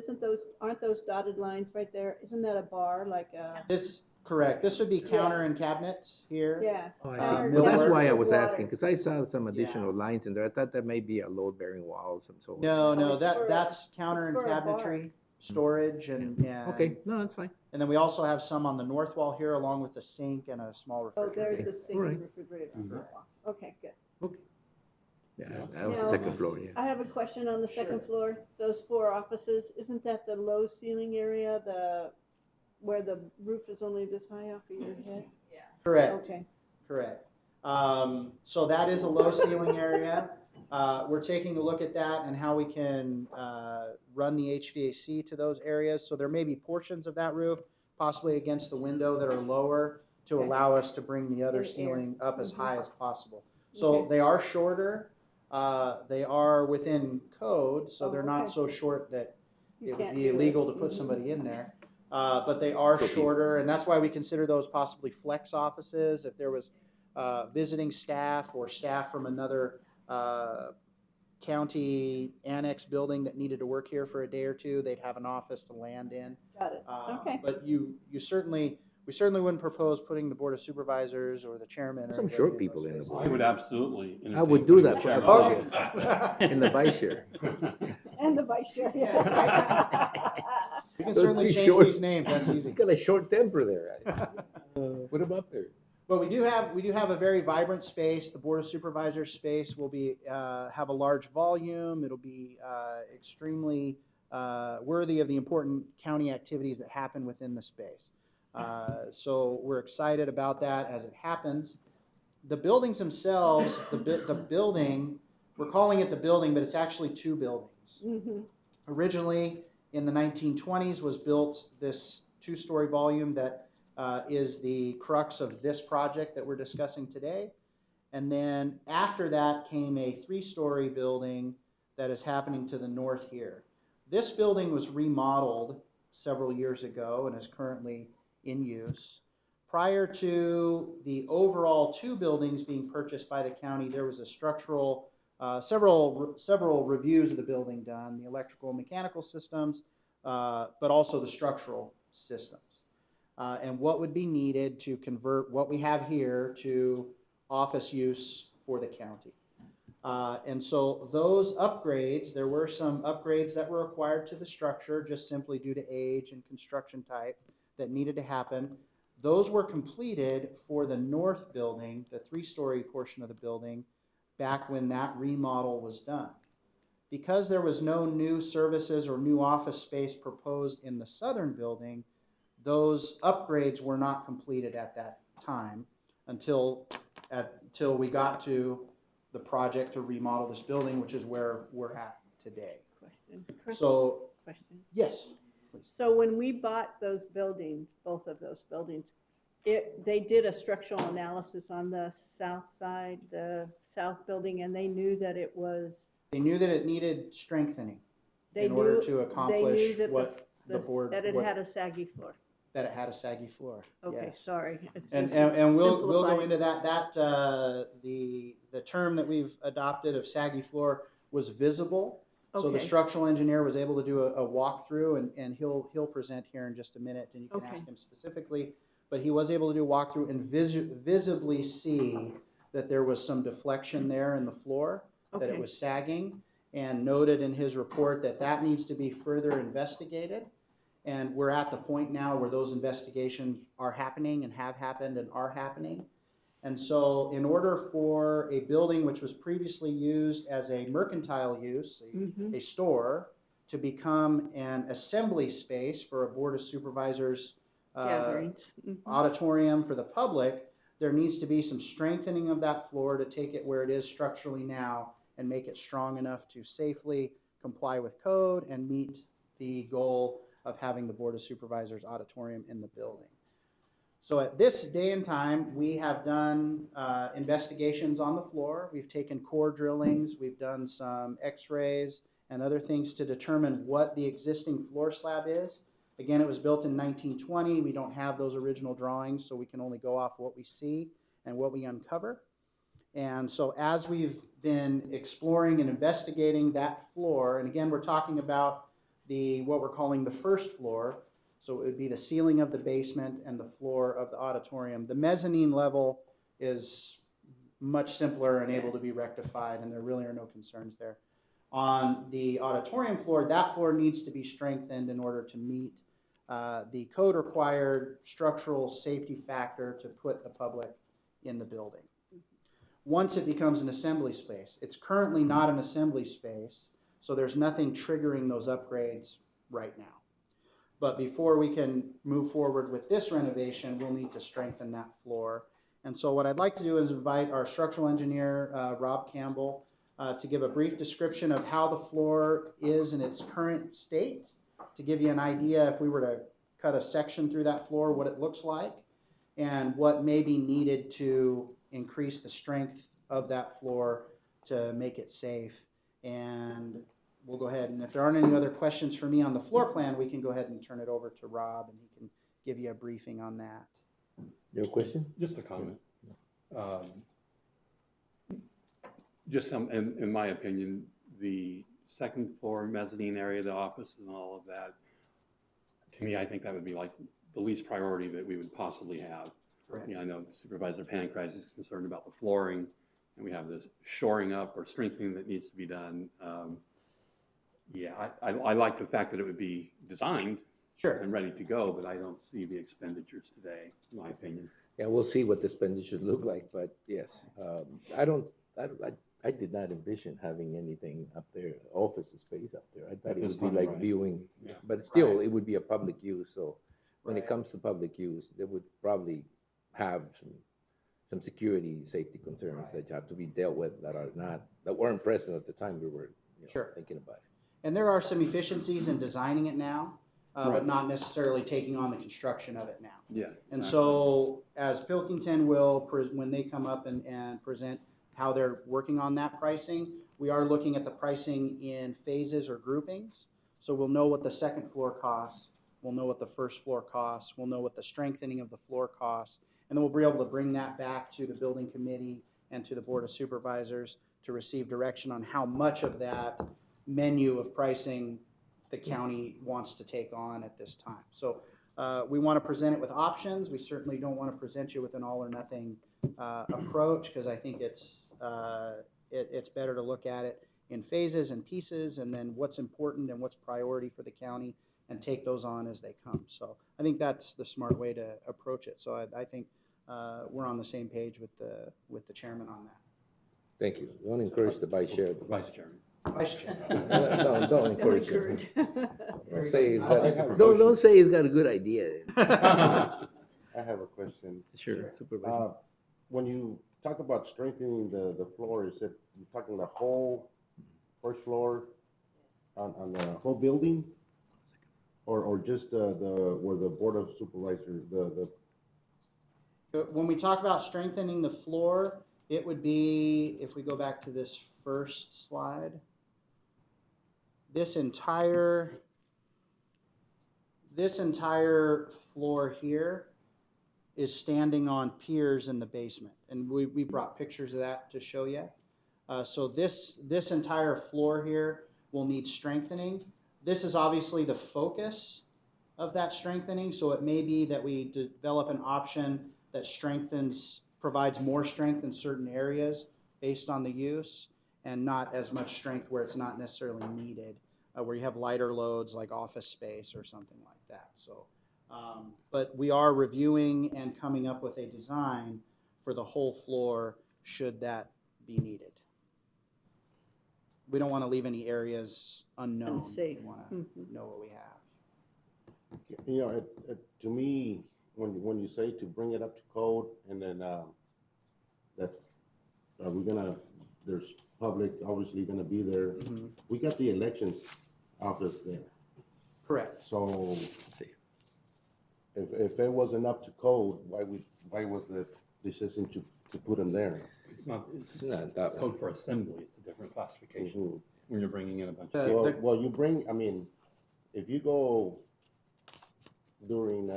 aren't those dotted lines right there? Isn't that a bar, like a? This, correct. This would be counter and cabinets here. Yeah. Oh, I Or see. Well, that's millwork. why I was Water. asking, because I saw some additional lines in there. I thought that may be a load-bearing wall and so on. No, it's for a- that's counter and it's for a bar. cabinetry, storage, and Okay, no, that's fine. and then we also have some on the north wall here, along with a sink and a small Oh, refrigerator. there's the sink All right. and refrigerator. Okay, good. Yeah, that was the Now, second floor, yeah. I have a question on the second Sure. floor. Those 4 offices, isn't that the low ceiling area, where the roof is only this high off of your head? Correct. Okay. Correct. So that is a low ceiling area. We're taking a look at that and how we can run the HVAC to those areas. So there may be portions of that roof, possibly against the window, that are lower to Okay. allow us to bring the other And air. ceiling up as Mhm. high as possible. So Okay. they are shorter. They are within code, so Oh, they're not okay. so short that You it would can't be do it. illegal to put Mhm. somebody in there. But they are Okay. shorter, and that's why we consider those possibly flex offices. If there was visiting staff or staff from another county annex building that needed to work here for a day or two, they'd have an office to land in. Got it. Okay. But we certainly wouldn't propose putting the board of supervisors or the chairman or Some anybody short in people those in the spaces. board. I would absolutely. I would do that. entertain for putting Okay. in the vice chair. And the vice chair. We can Those certainly three change short- these names, that's easy. He's got a short temper there. Put him up there. But we do have a very vibrant space. The Board of Supervisors space will be have a large volume. It'll be extremely worthy of the important county activities that happen within the space. So we're excited about that as it happens. The buildings themselves, the building, we're calling it the building, but it's actually 2 buildings. Mhm. Originally, in the 1920s, was built this 2-story volume that is the crux of this project that we're discussing today. And then after that came a 3-story building that is happening to the north here. This building was remodeled several years ago and is currently in use. Prior to the overall 2 buildings being purchased by the county, there was a structural, several reviews of the building done, the electrical and mechanical systems, but also the structural systems. And what would be needed to convert what we have here to office use for the county. And so those upgrades, there were some upgrades that were required to the structure just simply due to age and construction type that needed to happen. Those were completed for the north building, the 3-story portion of the building, back when that remodel was done. Because there was no new services or new office space proposed in the southern building, those upgrades were not completed at that time until we got to the project to remodel this building, which is where we're at today. So, Question. yes, please. So when we bought those buildings, both of those buildings, they did a structural analysis on the south side, the south building, and they knew that it was. They knew that it needed strengthening They in order knew- to they knew accomplish that what the board. That it what- had a saggy floor. that it had a saggy floor. Okay, Yes. sorry. And we'll go simplified. into that. The term that we've adopted of saggy floor was visible. So the Okay. structural engineer was able to do a walkthrough, and he'll present here in just a minute, and you can Okay. ask him specifically. But he was able to do a walkthrough and visibly see that there was some deflection there in the floor, that it Okay. was sagging, and noted in his report that that needs to be further investigated. And we're at the point now where those investigations are happening and have happened and are happening. And so in order for a building which was previously used as a mercantile use, a store, to become an assembly space for a Board of Supervisors Gatherings. auditorium for the public, there needs to be some strengthening of that floor to take it where it is structurally now and make it strong enough to safely comply with code and meet the goal of having the Board of Supervisors auditorium in the building. So at this day and time, we have done investigations on the floor. We've taken core drillings, we've done some x-rays and other things to determine what the existing floor slab is. Again, it was built in 1920. We don't have those original drawings, so we can only go off what we see and what we uncover. And so as we've been exploring and investigating that floor, and again, we're talking about what we're calling the first floor, so it would be the ceiling of the basement and the floor of the auditorium. The mezzanine level is much simpler and able to be rectified, and there really are no concerns there. On the auditorium floor, that floor needs to be strengthened in order to meet the code-required structural safety factor to put the public in the building. Once it becomes an assembly space, it's currently not an assembly space, so there's nothing triggering those upgrades right now. But before we can move forward with this renovation, we'll need to strengthen that floor. And so what I'd like to do is invite our structural engineer, Rob Campbell, to give a brief description of how the floor is in its current state, to give you an idea if we were to cut a section through that floor, what it looks like, and what may be needed to increase the strength of that floor to make it safe. And we'll go ahead, and if there aren't any other questions for me on the floor plan, we can go ahead and turn it over to Rob, and he can give you a briefing on that. Your question? Just a comment. Just in my opinion, the second floor mezzanine area, the office and all of that, to me, I think that would be like the least priority that we would possibly have. Right. You know, I know Supervisor Pancrise is concerned about the flooring, and we have this shoring up or strengthening that needs to be done. Yeah, I like the fact that it would be designed and ready to go, but I don't see the expenditures today, in my opinion. Yeah, we'll see what the expenditures look like, but yes, I did not envision having anything up there, office space up there. I thought it would be like viewing, but still, it would be a public use. So when it comes to public use, they would probably have some security, safety concerns that have to be dealt with that weren't present at the time we were thinking about it. And there are some efficiencies in designing it now, but not necessarily taking on the construction of it now. Yeah. And so as Pilkington will, when they come up and present how they're working on that pricing, we are looking at the pricing in phases or groupings. So we'll know what the second floor costs, we'll know what the first floor costs, we'll know what the strengthening of the floor costs, and then we'll be able to bring that back to the building committee and to the Board of Supervisors to receive direction on how much of that menu of pricing the county wants to take on at this time. So we want to present it with options. We certainly don't want to present you with an all or nothing approach, because I think it's better to look at it in phases and pieces, and then what's important and what's priority for the county, and take those on as they come. So I think that's the smart way to approach it. So I think we're on the same page with the chairman on that. Thank you. We want to encourage the vice chair. Vice chairman. Vice chair. Don't encourage him. Don't say he's got a good idea. I have a question. Sure, Supervisor. When you talk about strengthening the floor, is it you're talking the whole first floor on the whole building, or just where the Board of Supervisors When we talk about strengthening the floor, it would be, if we go back to this first slide, this entire this entire floor here is standing on piers in the basement. And we brought pictures of that to show you. So this entire floor here will need strengthening. This is obviously the focus of that strengthening, so it may be that we develop an option that provides more strength in certain areas based on the use, and not as much strength where it's not necessarily needed, where you have lighter loads like office space or something like that. So, but we are reviewing and coming up with a design for the whole floor should that be needed. We don't want to leave any areas unknown. Unsafe. We want to know what we have. You know, to me, when you say to bring it up to code, and then that there's public obviously gonna be there. We got the elections office there. Correct. So if it wasn't up to code, why was the decision to put them there? It's not that code for assembly. It's a different classification when you're bringing in a bunch of Well, well, you bring, I mean, if you go during,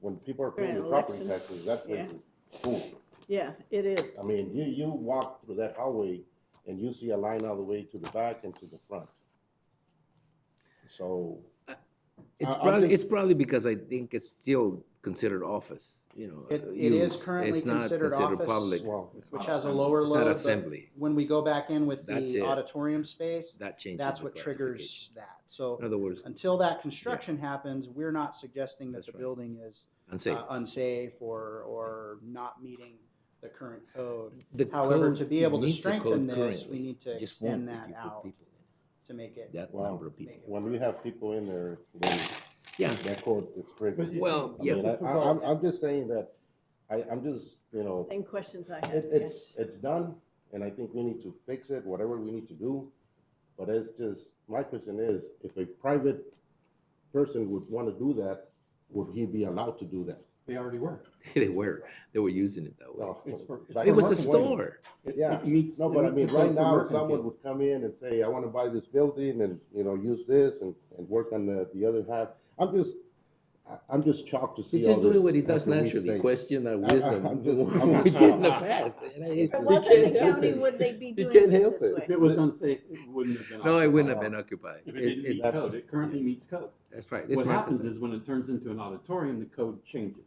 when people are paying their property taxes, that's when it's full. Yeah, it is. I mean, you walk through that hallway and you see a line all the way to the back and to the front. So. It's probably because I think it's still considered office, you know. It is currently considered office, public. which has a lower load. It's not assembly. When we go back in with That's the it. auditorium space, That changes that's the what triggers that. So In other words, until that construction happens, we're not suggesting that the right. building is unsafe. or not meeting the current code. The However, code to be able to meets the strengthen code this, currently. we need to Just won't extend if that you put out people to make it. that number of people. When we have people in there, then Yeah. that code is strict. Well, I yeah. mean, I'm just saying that, I'm just, you know. Same questions I had. It's done, and I think we need to fix it, whatever we need to do. But it's just, my question is, if a private person would want to do that, would he be allowed to do that? They already were. They were using it that way. No, It was a store. Yeah, no, but I mean, right now, someone would come in and say, I want to buy this building and, you know, use this and work on the other half. I'm just shocked to see He's all just this. doing what he does after we naturally, stay. question our wisdom. I'm just We did in the shocked. past. If it wasn't the county, would they be doing can't it help this it. way? If it was unsafe, it wouldn't have been No, it wouldn't have occupied. been occupied. If it didn't meet code, it currently meets code. That's right. What happens is when it turns into an auditorium, the code changes.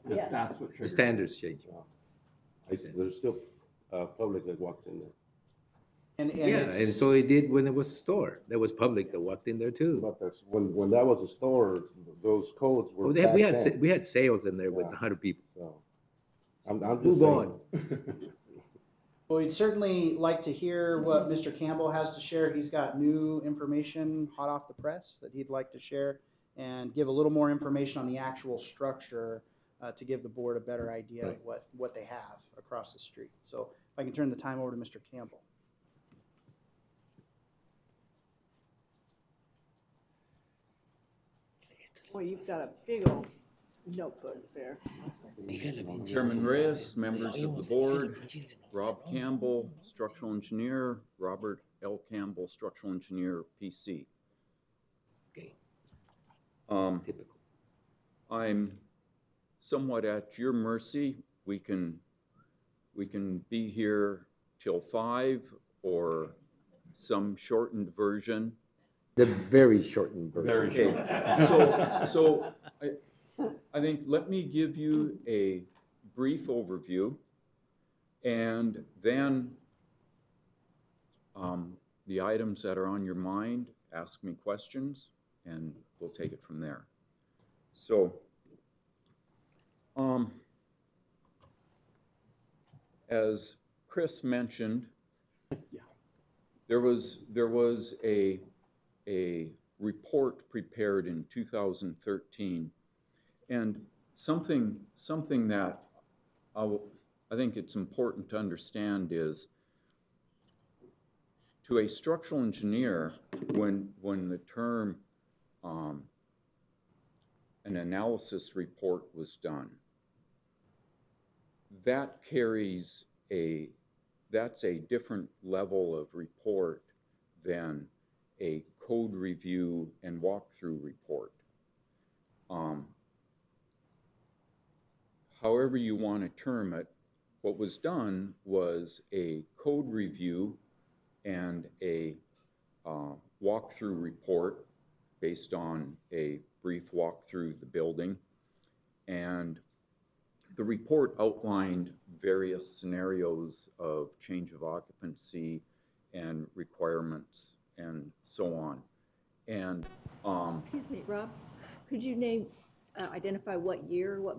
And Yes. that's what The triggers. standards change. There's still public that walks in there. Yeah, and so it did when it was a store. There was public that walked in there too. But that's, when that was a store, those codes were. Oh, back then. we had sales in there with 100 people. So, I'm just Move saying. on. Well, we'd certainly like to hear what Mr. Campbell has to share. He's got new information hot off the press that he'd like to share and give a little more information on the actual structure to give the board a better idea of what they have across the street. So if I can turn the time over to Mr. Campbell. Well, you've got a big old notebook there. Chairman Reyes, members of the board, Rob Campbell, structural engineer, Robert L. Campbell, structural engineer, PC. Okay. Typical. I'm somewhat at your mercy. We can be here till 5 or some shortened version. The very shortened version. Okay. So I think let me give you a brief overview, and then the items that are on your mind, ask me questions, and we'll take it from there. So, as Chris mentioned, there was a report prepared in 2013, and something that I think it's important to understand is, to a structural engineer, when the term an analysis report was done, that carries that's a different level of report than a code review and walkthrough report. However you want to term it, what was done was a code review and a walkthrough report based on a brief walk through the building. And the report outlined various scenarios of change of occupancy and requirements and so on. And excuse me, Rob, could you identify what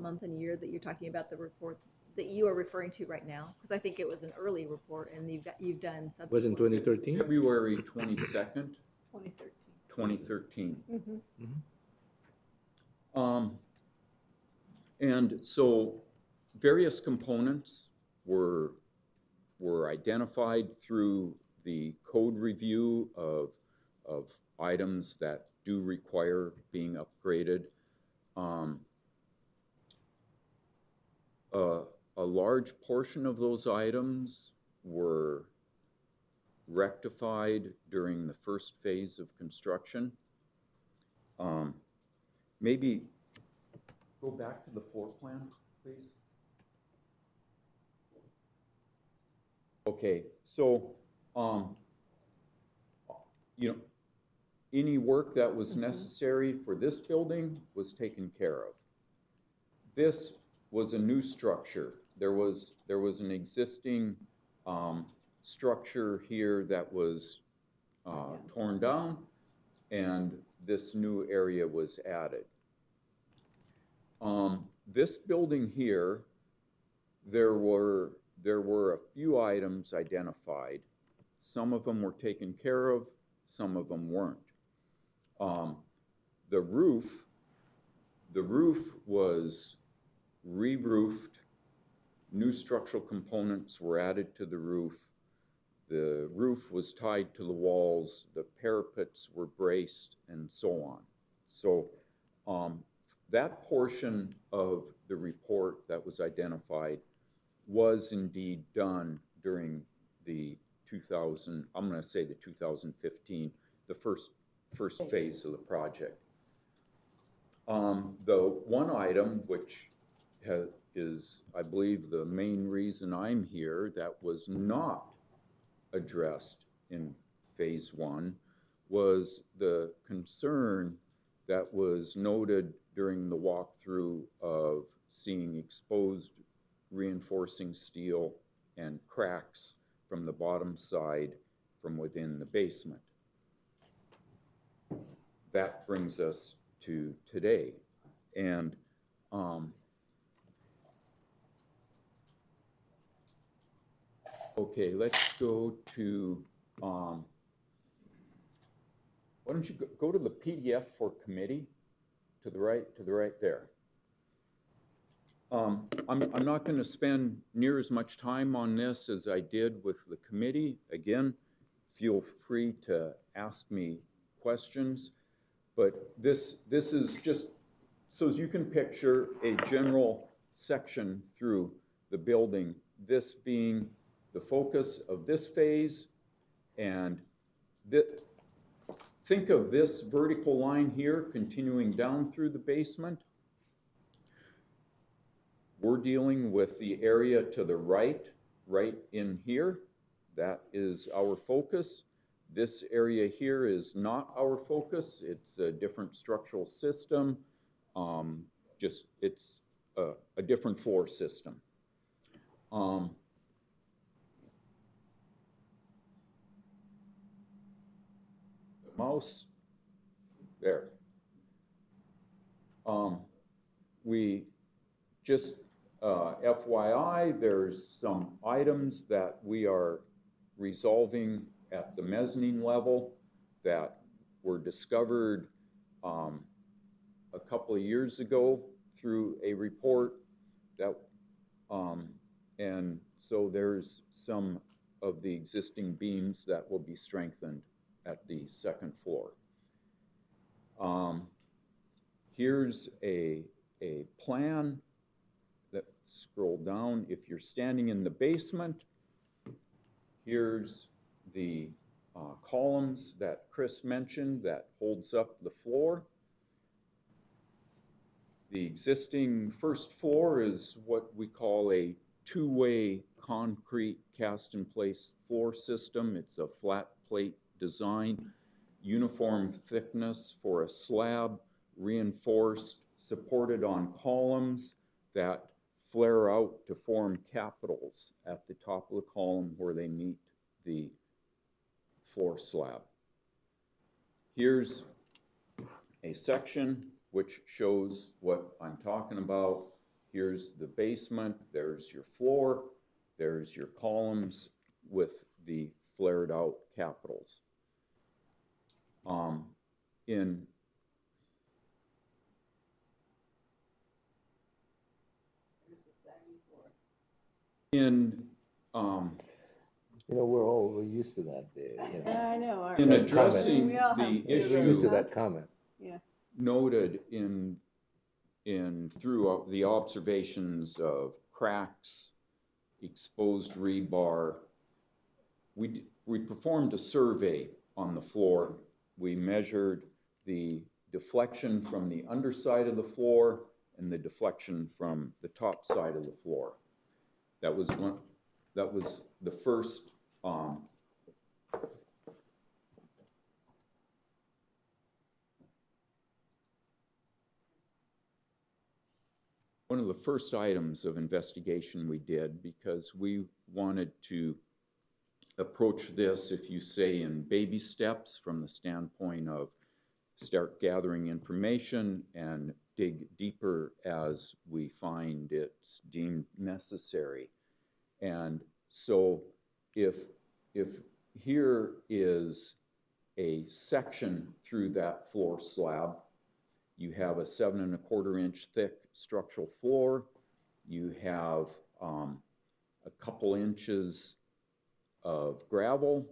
month and year that you're talking about the report that you are referring to right now? Because I think it was an early report, and you've done subsequent. Was in 2013? February 22nd, 2013. 2013. Mm-hmm. And so various components were identified through the code review of items that do require being upgraded. A large portion of those items were rectified during the first phase of construction. Maybe go back to the floor plan, please. Okay, so any work that was necessary for this building was taken care of. This was a new structure. There was an existing structure here that was torn down, and this new area was added. This building here, there were a few items identified. Some of them were taken care of, some of them weren't. The roof was re-roofed. New structural components were added to the roof. The roof was tied to the walls. The parapets were braced, and so on. So that portion of the report that was identified was indeed done during the 2015, the first phase of the project. The one item which is, I believe, the main reason I'm here, that was not addressed in phase one was the concern that was noted during the walkthrough of seeing exposed reinforcing steel and cracks from the bottom side from within the basement. That brings us to today. And okay, let's go to, why don't you go to the PDF for committee, to the right there. I'm not going to spend near as much time on this as I did with the committee. Again, feel free to ask me questions, but this is just so as you can picture a general section through the building, this being the focus of this phase, and think of this vertical line here continuing down through the basement. We're dealing with the area to the right in here. That is our focus. This area here is not our focus. It's a different structural system. It's a different floor system. The mouse, there. We just FYI, there's some items that we are resolving at the mezzanine level that were discovered a couple of years ago through a report that, and so there's some of the existing beams that will be strengthened at the second floor. Here's a plan. Let's scroll down. If you're standing in the basement, here's the columns that Chris mentioned that holds up the floor. The existing first floor is what we call a two-way concrete cast-in-place floor system. It's a flat plate design, uniform thickness for a slab, reinforced, supported on columns that flare out to form capitals at the top of the column where they meet the floor slab. Here's a section which shows what I'm talking about. Here's the basement, there's your floor, there's your columns with the flared out capitals. We're used to that. I know. aren't In we? addressing We all the have to, issue We're used to huh? that comment. Yeah. noted through the observations of cracks, exposed rebar, we performed a survey on the floor. We measured the deflection from the underside of the floor and the deflection from the top side of the floor. That was the first one of the first items of investigation we did, because we wanted to approach this, if you say, in baby steps from the standpoint of start gathering information and dig deeper as we find it's deemed necessary. And so if here is a section through that floor slab, you have a 7 1/4 inch thick structural floor. You have a couple inches of gravel,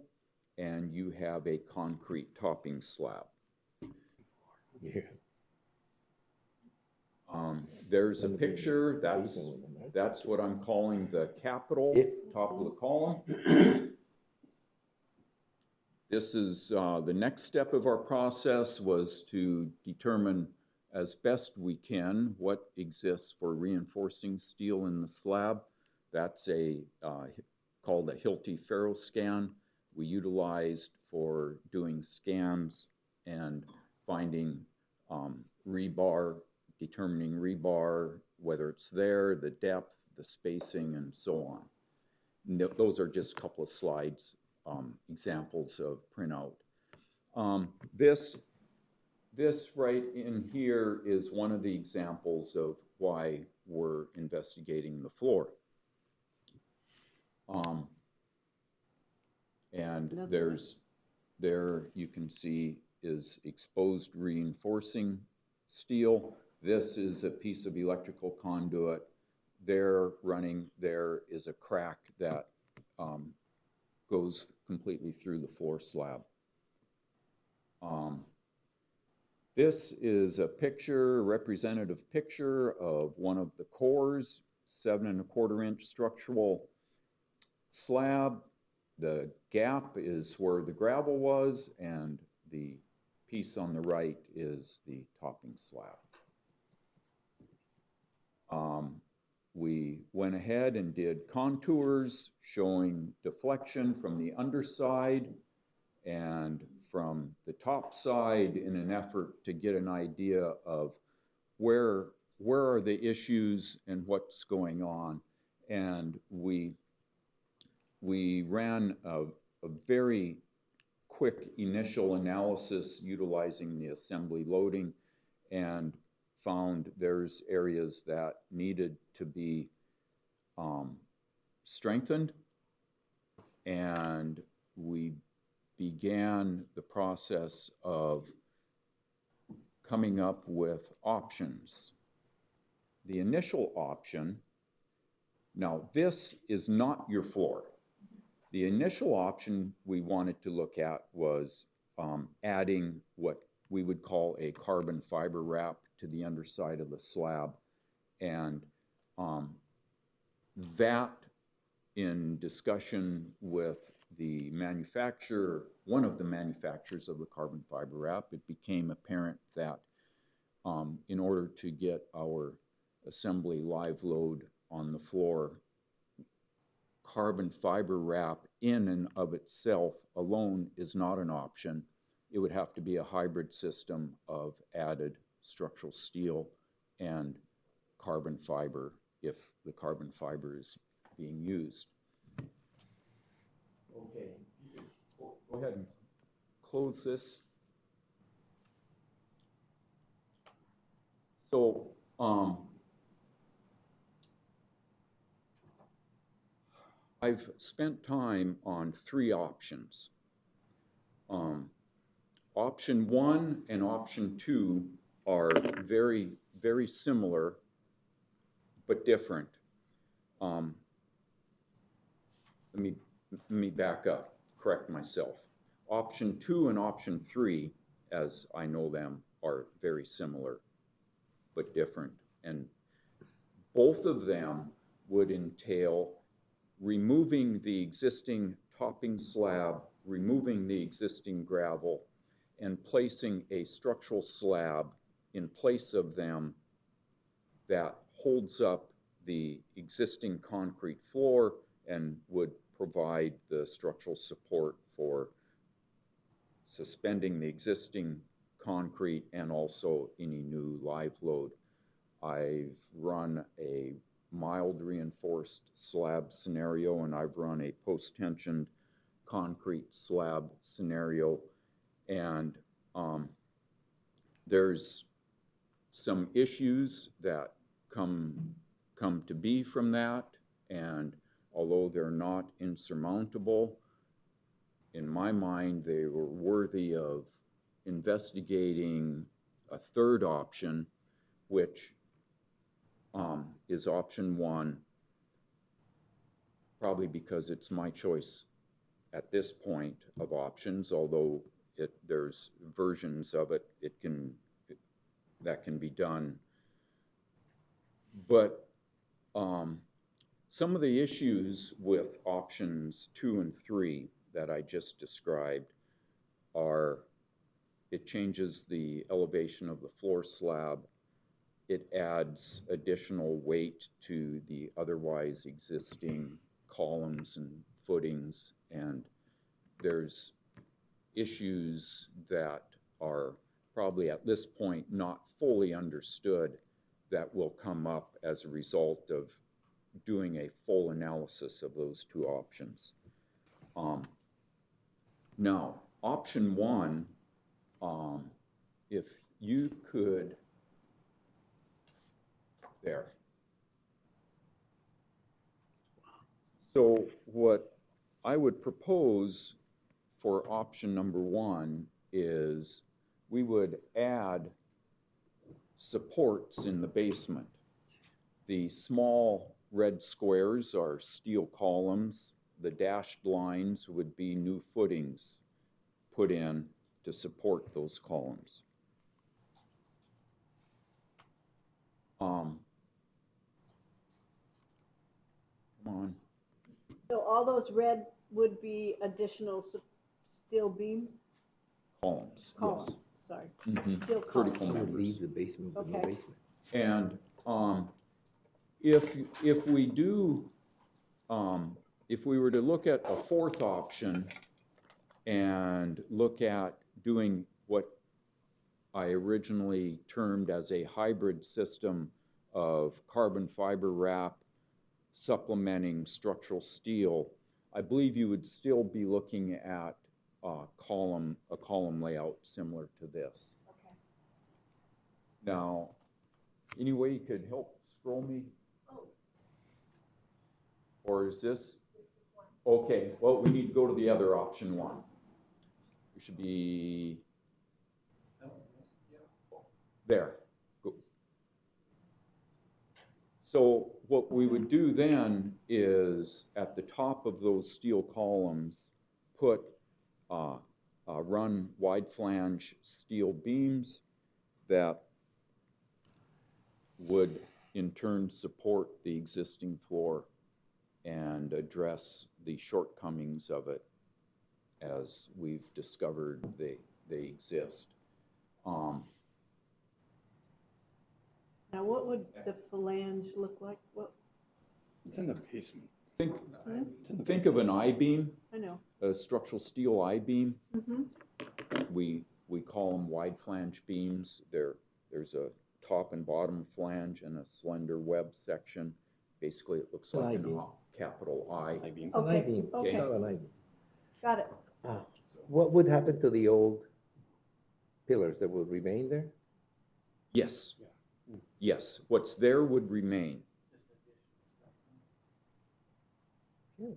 and you have a concrete topping slab. Yeah. There's a picture. That's what I'm calling the capital, top of the column. This is the next step of our process was to determine as best we can what exists for reinforcing steel in the slab. That's called a Hilti ferroscan. We utilized for doing scans and finding rebar, determining rebar, whether it's there, the depth, the spacing, and so on. And those are just a couple of slides, examples of printout. This right in here is one of the examples of why we're investigating the floor. And there you can see is exposed reinforcing steel. This is a piece of electrical conduit. There is a crack that goes completely through the floor slab. This is a representative picture of one of the cores, 7 1/4 inch structural slab. The gap is where the gravel was, and the piece on the right is the topping slab. We went ahead and did contours showing deflection from the underside and from the top side in an effort to get an idea of where are the issues and what's going on. And we ran a very quick initial analysis utilizing the assembly loading and found there's areas that needed to be strengthened, and we began the process of coming up with options. The initial option, now this is not your floor. The initial option we wanted to look at was adding what we would call a carbon fiber wrap to the underside of the slab. And that, in discussion with the manufacturer, one of the manufacturers of the carbon fiber wrap, it became apparent that in order to get our assembly live load on the floor, carbon fiber wrap in and of itself alone is not an option. It would have to be a hybrid system of added structural steel and carbon fiber if the carbon fiber is being used. Okay, go ahead and close this. So, I've spent time on 3 options. Option 1 and option 2 are very, very similar, but different. Let me back up, correct myself. Option 2 and option 3, as I know them, are very similar, but different. And both of them would entail removing the existing topping slab, removing the existing gravel, and placing a structural slab in place of them that holds up the existing concrete floor and would provide the structural support for suspending the existing concrete and also any new live load. I've run a mild reinforced slab scenario, and I've run a post-tensioned concrete slab scenario, and there's some issues that come to be from that, and although they're not insurmountable, in my mind they were worthy of investigating a third option, which is option 1, probably because it's my choice at this point of options, although there's versions of it that can be done. But some of the issues with options 2 and 3 that I just described are it changes the elevation of the floor slab, it adds additional weight to the otherwise existing columns and footings, and there's issues that are probably at this point not fully understood that will come up as a result of doing a full analysis of those 2 options. Now, option 1, if you could, there. So what I would propose for option number 1 is we would add supports in the basement. The small red squares are steel columns. The dashed lines would be new footings put in to support those columns. Come on. So all those red would be additional steel beams? Columns, Columns, yes. sorry. Mm-hmm. Steel Critical columns. members. Leave the basement, Okay. no basement. And if we do, if we were to look at a 4th option and look at doing what I originally termed as a hybrid system of carbon fiber wrap supplementing structural steel, I believe you would still be looking at a column layout similar to this. Okay. Now, any way you could help scroll me? Oh. Or is this? Okay, well, we need to go to the other option 1. We should be there. Go. So what we would do then is at the top of those steel columns, put run wide flange steel beams that would in turn support the existing floor and address the shortcomings of it as we've discovered they exist. Now, what would the phalange look like? What? It's in the basement. Think of an I-beam, I know. a structural steel I-beam. Mm-hmm. We call them wide flange beams. There's a top and bottom flange and a slender web section. Basically, it looks like a capital I. Okay. Okay. Okay. An I-beam. Got it. What would happen to the old pillars that would remain there? Yes. Yes. What's there would remain. Yeah.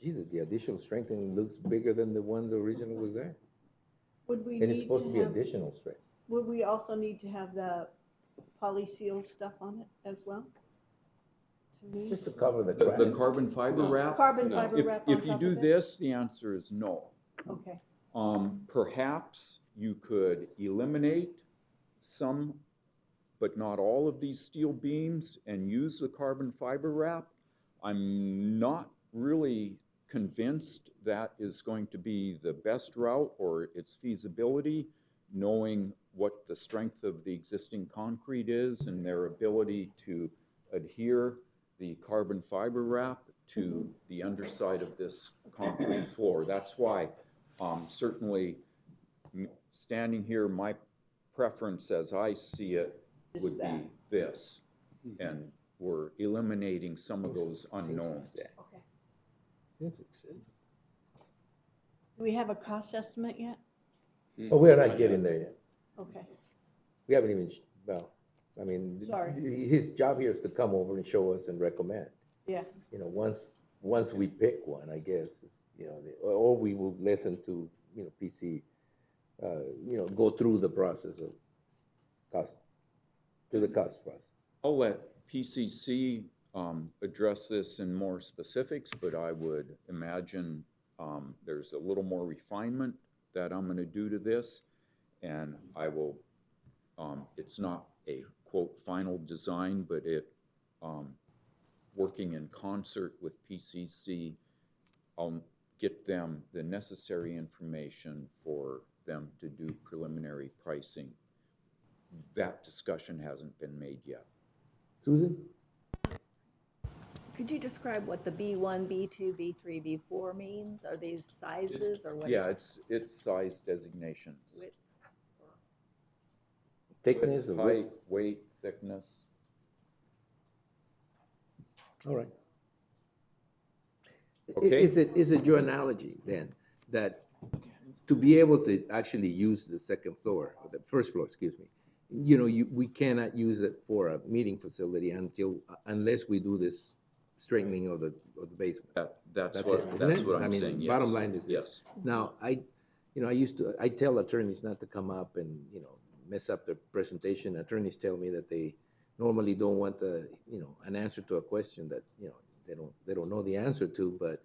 Jesus, the additional strengthening looks bigger than the one that originally was there. Would we And it's need supposed to be have, additional strength. Would we also need to have the polyseal stuff on it as well? To me? Just to cover the The cracks. carbon fiber wrap? Carbon fiber wrap on If you top do of it? this, the answer is no. Okay. Perhaps you could eliminate some, but not all of these steel beams and use the carbon fiber wrap. I'm not really convinced that is going to be the best route or its feasibility, knowing what the strength of the existing concrete is and their ability to adhere the carbon fiber wrap to the underside of this concrete floor. That's why certainly standing here, my preference as I see it would be this. And we're eliminating some of those unknowns. Okay. Do we have a cost estimate yet? Oh, we're not getting there yet. Okay. We haven't even, well, I mean, Sorry. his job here is to come over and show us and recommend. Yeah. You know, once we pick one, I guess, you know, or we will listen to, you know, PC, you know, go through the process of cost, to the cost process. I'll let PCC address this in more specifics, but I would imagine there's a little more refinement that I'm going to do to this, and I will, it's not a quote final design, but it, working in concert with PCC, I'll get them the necessary information for them to do preliminary pricing. That discussion hasn't been made yet. Susan? Could you describe what the B1, B2, B3, B4 means? Are these sizes or what? Yeah, it's size designations. Width. Thickness of height, weight, thickness. All right. Okay. Is it your analogy then that to be able to actually use the second floor, or the first floor, excuse me, you know, we cannot use it for a meeting facility unless we do this straightening of the basement. That's it, what I I'm mean, saying. Yes. Bottom line is this. Yes. Now, I tell attorneys not to come up and, you know, mess up their presentation. Attorneys tell me that they normally don't want an answer to a question that, you know, they don't know the answer to. But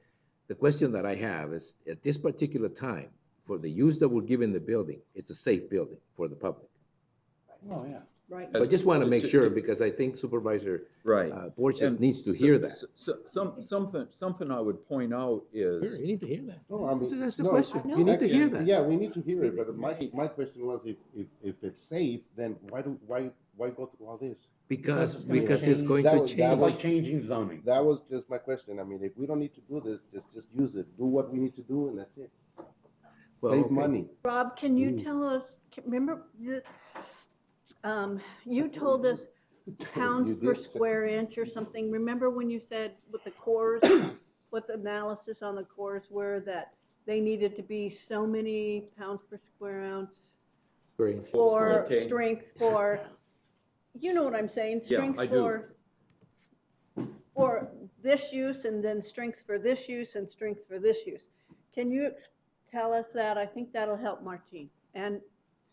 the question that I have is, at this particular time, for the use that we're giving the building, it's a safe building for the public. Oh, yeah. Right. But I just want to make sure, because I think Supervisor Borges needs to hear that. Something I would point out is... Sure, you need to hear that. No, I mean, That's the question. You need to hear that. Yeah, we need to hear it, but my question was, if it's safe, then why go through all this? Because it's going to change. It's like changing zoning. That was just my question. I mean, if we don't need to do this, just use it. Do what we need to do, and that's it. Well, Save okay. money. Rob, can you tell us, remember, you told us pounds You per did say- square inch or something. Remember when you said with the cores, what the analysis on the cores were, that they needed to be so many pounds per square ounce for Okay. strength for, you know what I'm saying? Yeah, Strength I do. for this use, and then strength for this use, and strength for this use. Can you tell us that? I think that'll help Martine. And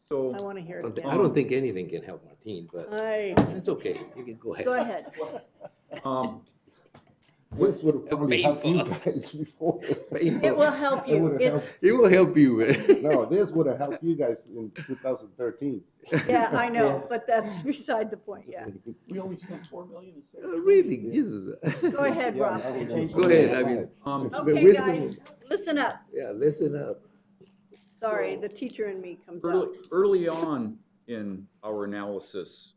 So I want to hear it I again. don't think anything can help Martine, but it's okay. You can go ahead. Go ahead. This would have probably helped you guys before. It will help you. It will help you. No, this would have helped you guys in 2013. Yeah, I know, but that's beside the point, yeah. We only spent $4 million instead. Really? Jesus. Go ahead, Rob. Go ahead. I mean, Okay, wisdom. guys, listen up. Yeah, listen up. Sorry, the teacher in me comes Early, out. early on in our analysis,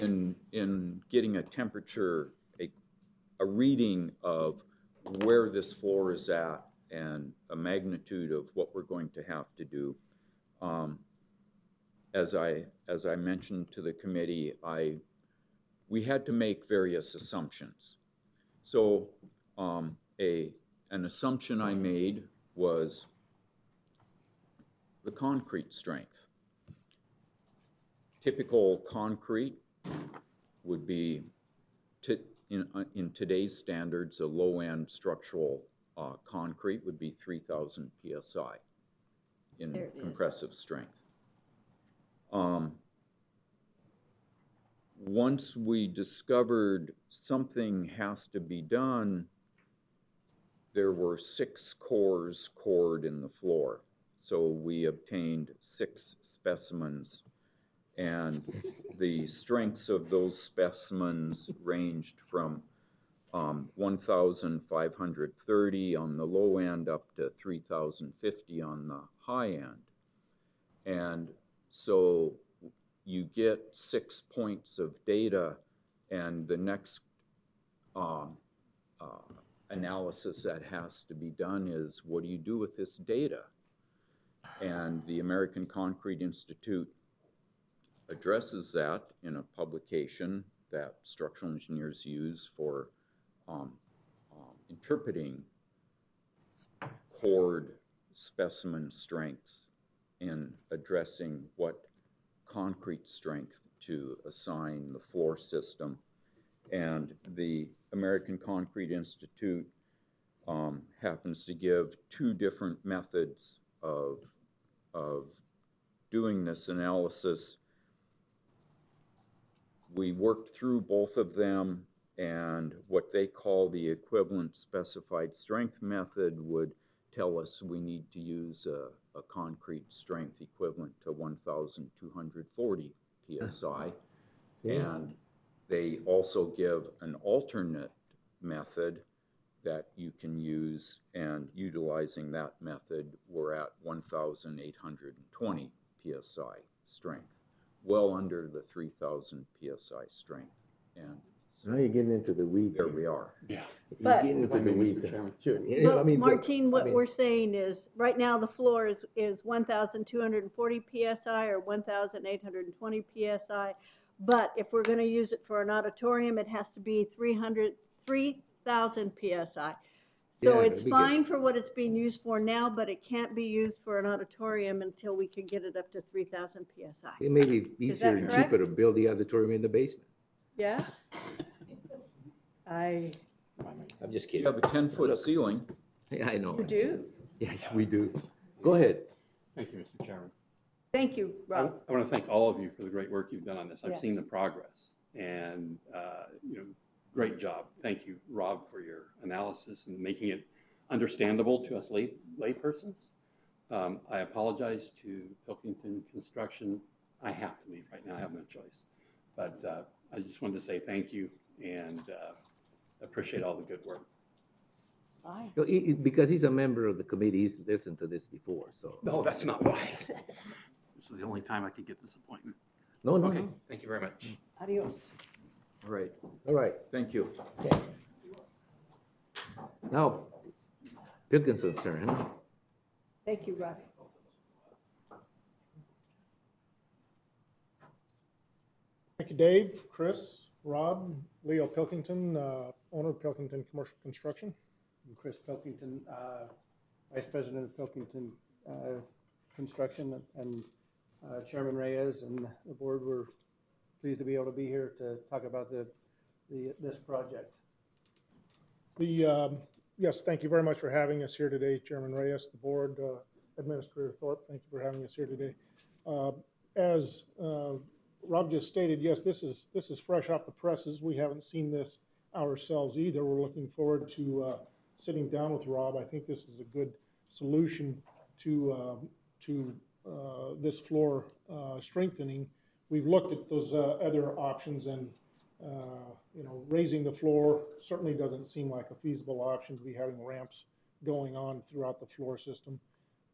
in getting a temperature, a reading of where this floor is at and a magnitude of what we're going to have to do. As I mentioned to the committee, we had to make various assumptions. So an assumption I made was the concrete strength. Typical concrete would be, in today's standards, a low-end structural concrete would be 3,000 PSI in compressive strength. Once we discovered something has to be done, there were 6 cores cored in the floor. So we obtained 6 specimens, and the strengths of those specimens ranged from 1,530 on the low end up to 3,050 on the high end. And so you get 6 points of data, and the next analysis that has to be done is, what do you do with this data? And the American Concrete Institute addresses that in a publication that structural engineers use for interpreting cored specimen strengths in addressing what concrete strength to assign the floor system. And the American Concrete Institute happens to give 2 different methods of doing this analysis. We worked through both of them, and what they call the equivalent specified strength method would tell us we need to use a concrete strength equivalent to 1,240 PSI. And they also give an alternate method that you can use, and utilizing that method, we're at 1,820 PSI strength, well under the 3,000 PSI strength. And so now you're getting into the weeds. There we are. Yeah. But- You're getting into the weeds. Sure. Well, I mean, Martine, what we're saying is, right now the floor is 1,240 PSI or 1,820 PSI. But if we're going to use it for an auditorium, it has to be 3,000 PSI. So Yeah, it's fine for what it's being used for now, but it can't be used for an auditorium until we can get it up to 3,000 PSI. it may be Is that easier and correct? cheaper to build the auditorium in the basement. Yes? I'm just You kidding. have a 10-foot ceiling. Yeah, I know. You do? Yeah, we do. Go ahead. Thank you, Mr. Chairman. Thank you, Rob. I want to thank all of you for the great work you've done on this. I've Yes. seen the progress, and great job. Thank you, Rob, for your analysis and making it understandable to us laypersons. I apologize to Pilkington Construction. I have to leave right now. I have no choice. But I just wanted to say thank you and appreciate all the good work. Fine. So because he's a member of the committee, he's listened to this before, so. No, that's not why. This is the only time I could get this appointment. No. Okay, thank you very much. Adios. All right. All right. Thank you. Okay. Now, Pilkinson's turn, huh? Thank you, Rob. Thank you, Dave, Chris, Rob, Leo Pilkington, owner of Pilkington Commercial Construction. I'm Chris Pilkington, Vice President of Pilkington Construction, and Chairman Reyes and the board were pleased to be able to be here to talk about this project. Yes, thank you very much for having us here today, Chairman Reyes, the board, Administrator Thorpe, thank you for having us here today. As Rob just stated, yes, this is fresh off the presses. We haven't seen this ourselves either. We're looking forward to sitting down with Rob. I think this is a good solution to this floor strengthening. We've looked at those other options, and raising the floor certainly doesn't seem like a feasible option to be having ramps going on throughout the floor system.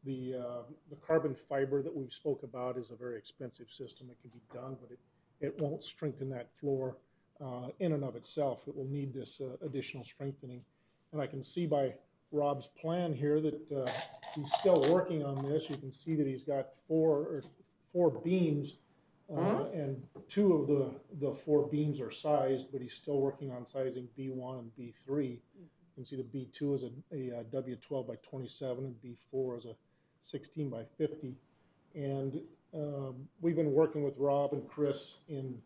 The carbon fiber that we've spoke about is a very expensive system. It can be done, but it won't strengthen that floor in and of itself. It will need this additional strengthening. And I can see by Rob's plan here that he's still working on this. You can see that he's got four beams, and two of the four beams are sized, but he's still working on sizing B1 and B3. You can see the B2 is a W12 by 27, and B4 is a 16 by 50. And we've been working with Rob and Chris in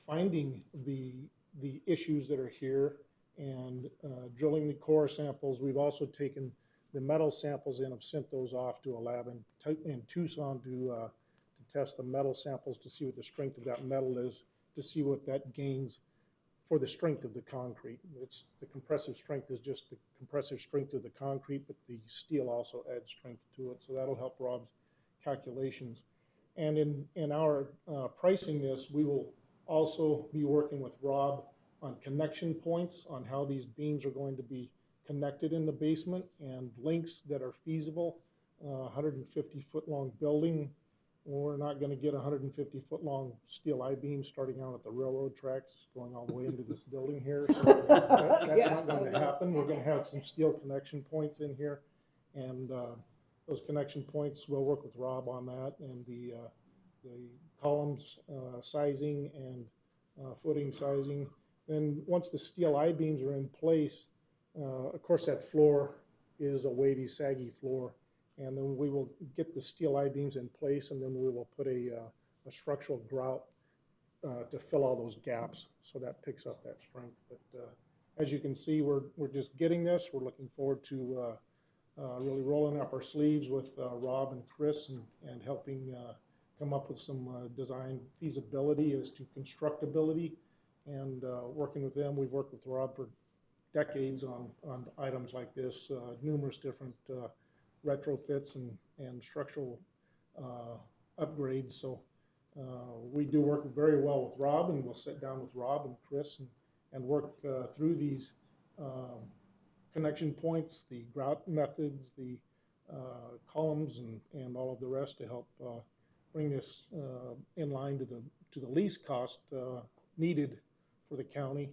finding the issues that are here and drilling the core samples. We've also taken the metal samples and have sent those off to a lab in Tucson to test the metal samples to see what the strength of that metal is, to see what that gains for the strength of the concrete. The compressive strength is just the compressive strength of the concrete, but the steel also adds strength to it. So that'll help Rob's calculations. And in our pricing this, we will also be working with Rob on connection points, on how these beams are going to be connected in the basement, and links that are feasible. 150-foot long building. We're not going to get 150-foot long steel I-beams starting out at the railroad tracks going all the way into this building here. So that's not going to happen. We're going to have some steel connection points in here, and those connection points, we'll work with Rob on that, and the columns sizing and footing sizing. Then once the steel I-beams are in place, of course that floor is a wavy, saggy floor, and then we will get the steel I-beams in place, and then we will put a structural grout to fill all those gaps, so that picks up that strength. But as you can see, we're just getting this. We're looking forward to really rolling up our sleeves with Rob and Chris and helping come up with some design feasibility as to constructability, and working with them. We've worked with Rob for decades on items like this, numerous different retrofits and structural upgrades. So we do work very well with Rob, and we'll sit down with Rob and Chris and work through these connection points, the grout methods, the columns, and all of the rest to help bring this in line to the least cost needed for the county,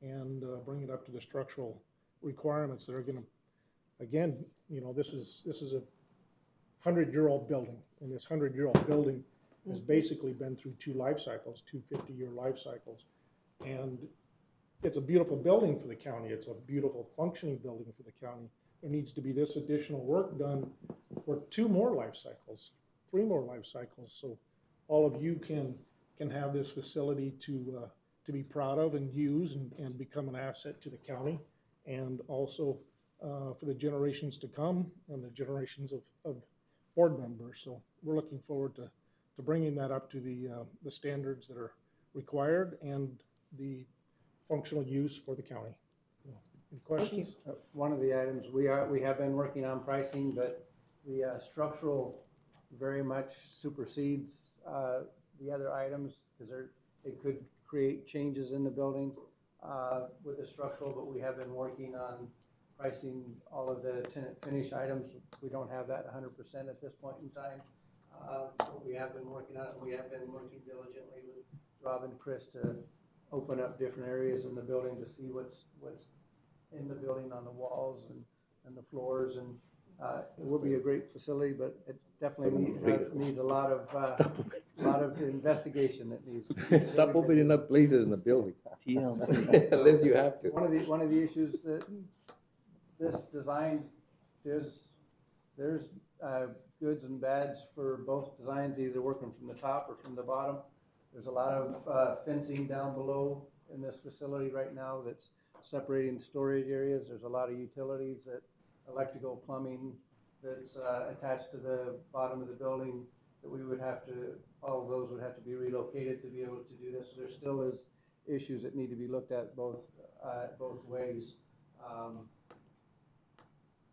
and bring it up to the structural requirements that are going to, again, this is a 100-year-old building, and this 100-year-old building has basically been through two life cycles, two 50-year life cycles, and it's a beautiful building for the county. It's a beautiful functioning building for the county. There needs to be this additional work done for 2 more life cycles, 3 more life cycles, so all of you can have this facility to be proud of and use and become an asset to the county, and also for the generations to come and the generations of board members. So we're looking forward to bringing that up to the standards that are required and the functional use for the county. Any questions? One of the items we have been working on pricing, but the structural very much supersedes the other items, because it could create changes in the building with the structural, but we have been working on pricing all of the tenant finish items. We don't have that 100% at this point in time, but we have been working on it. We have been working diligently with Rob and Chris to open up different areas in the building to see what's in the building on the walls and the floors, and it will be a great facility, but it definitely needs a lot of investigation that needs. Stop opening up places in the building. TLC. Unless you have to. One of the issues that this design is, there's goods and bads for both designs, either working from the top or from the bottom. There's a lot of fencing down below in this facility right now that's separating storage areas. There's a lot of utilities, electrical, plumbing that's attached to the bottom of the building that we would have to, all of those would have to be relocated to be able to do this. So there still issues that need to be looked at both ways.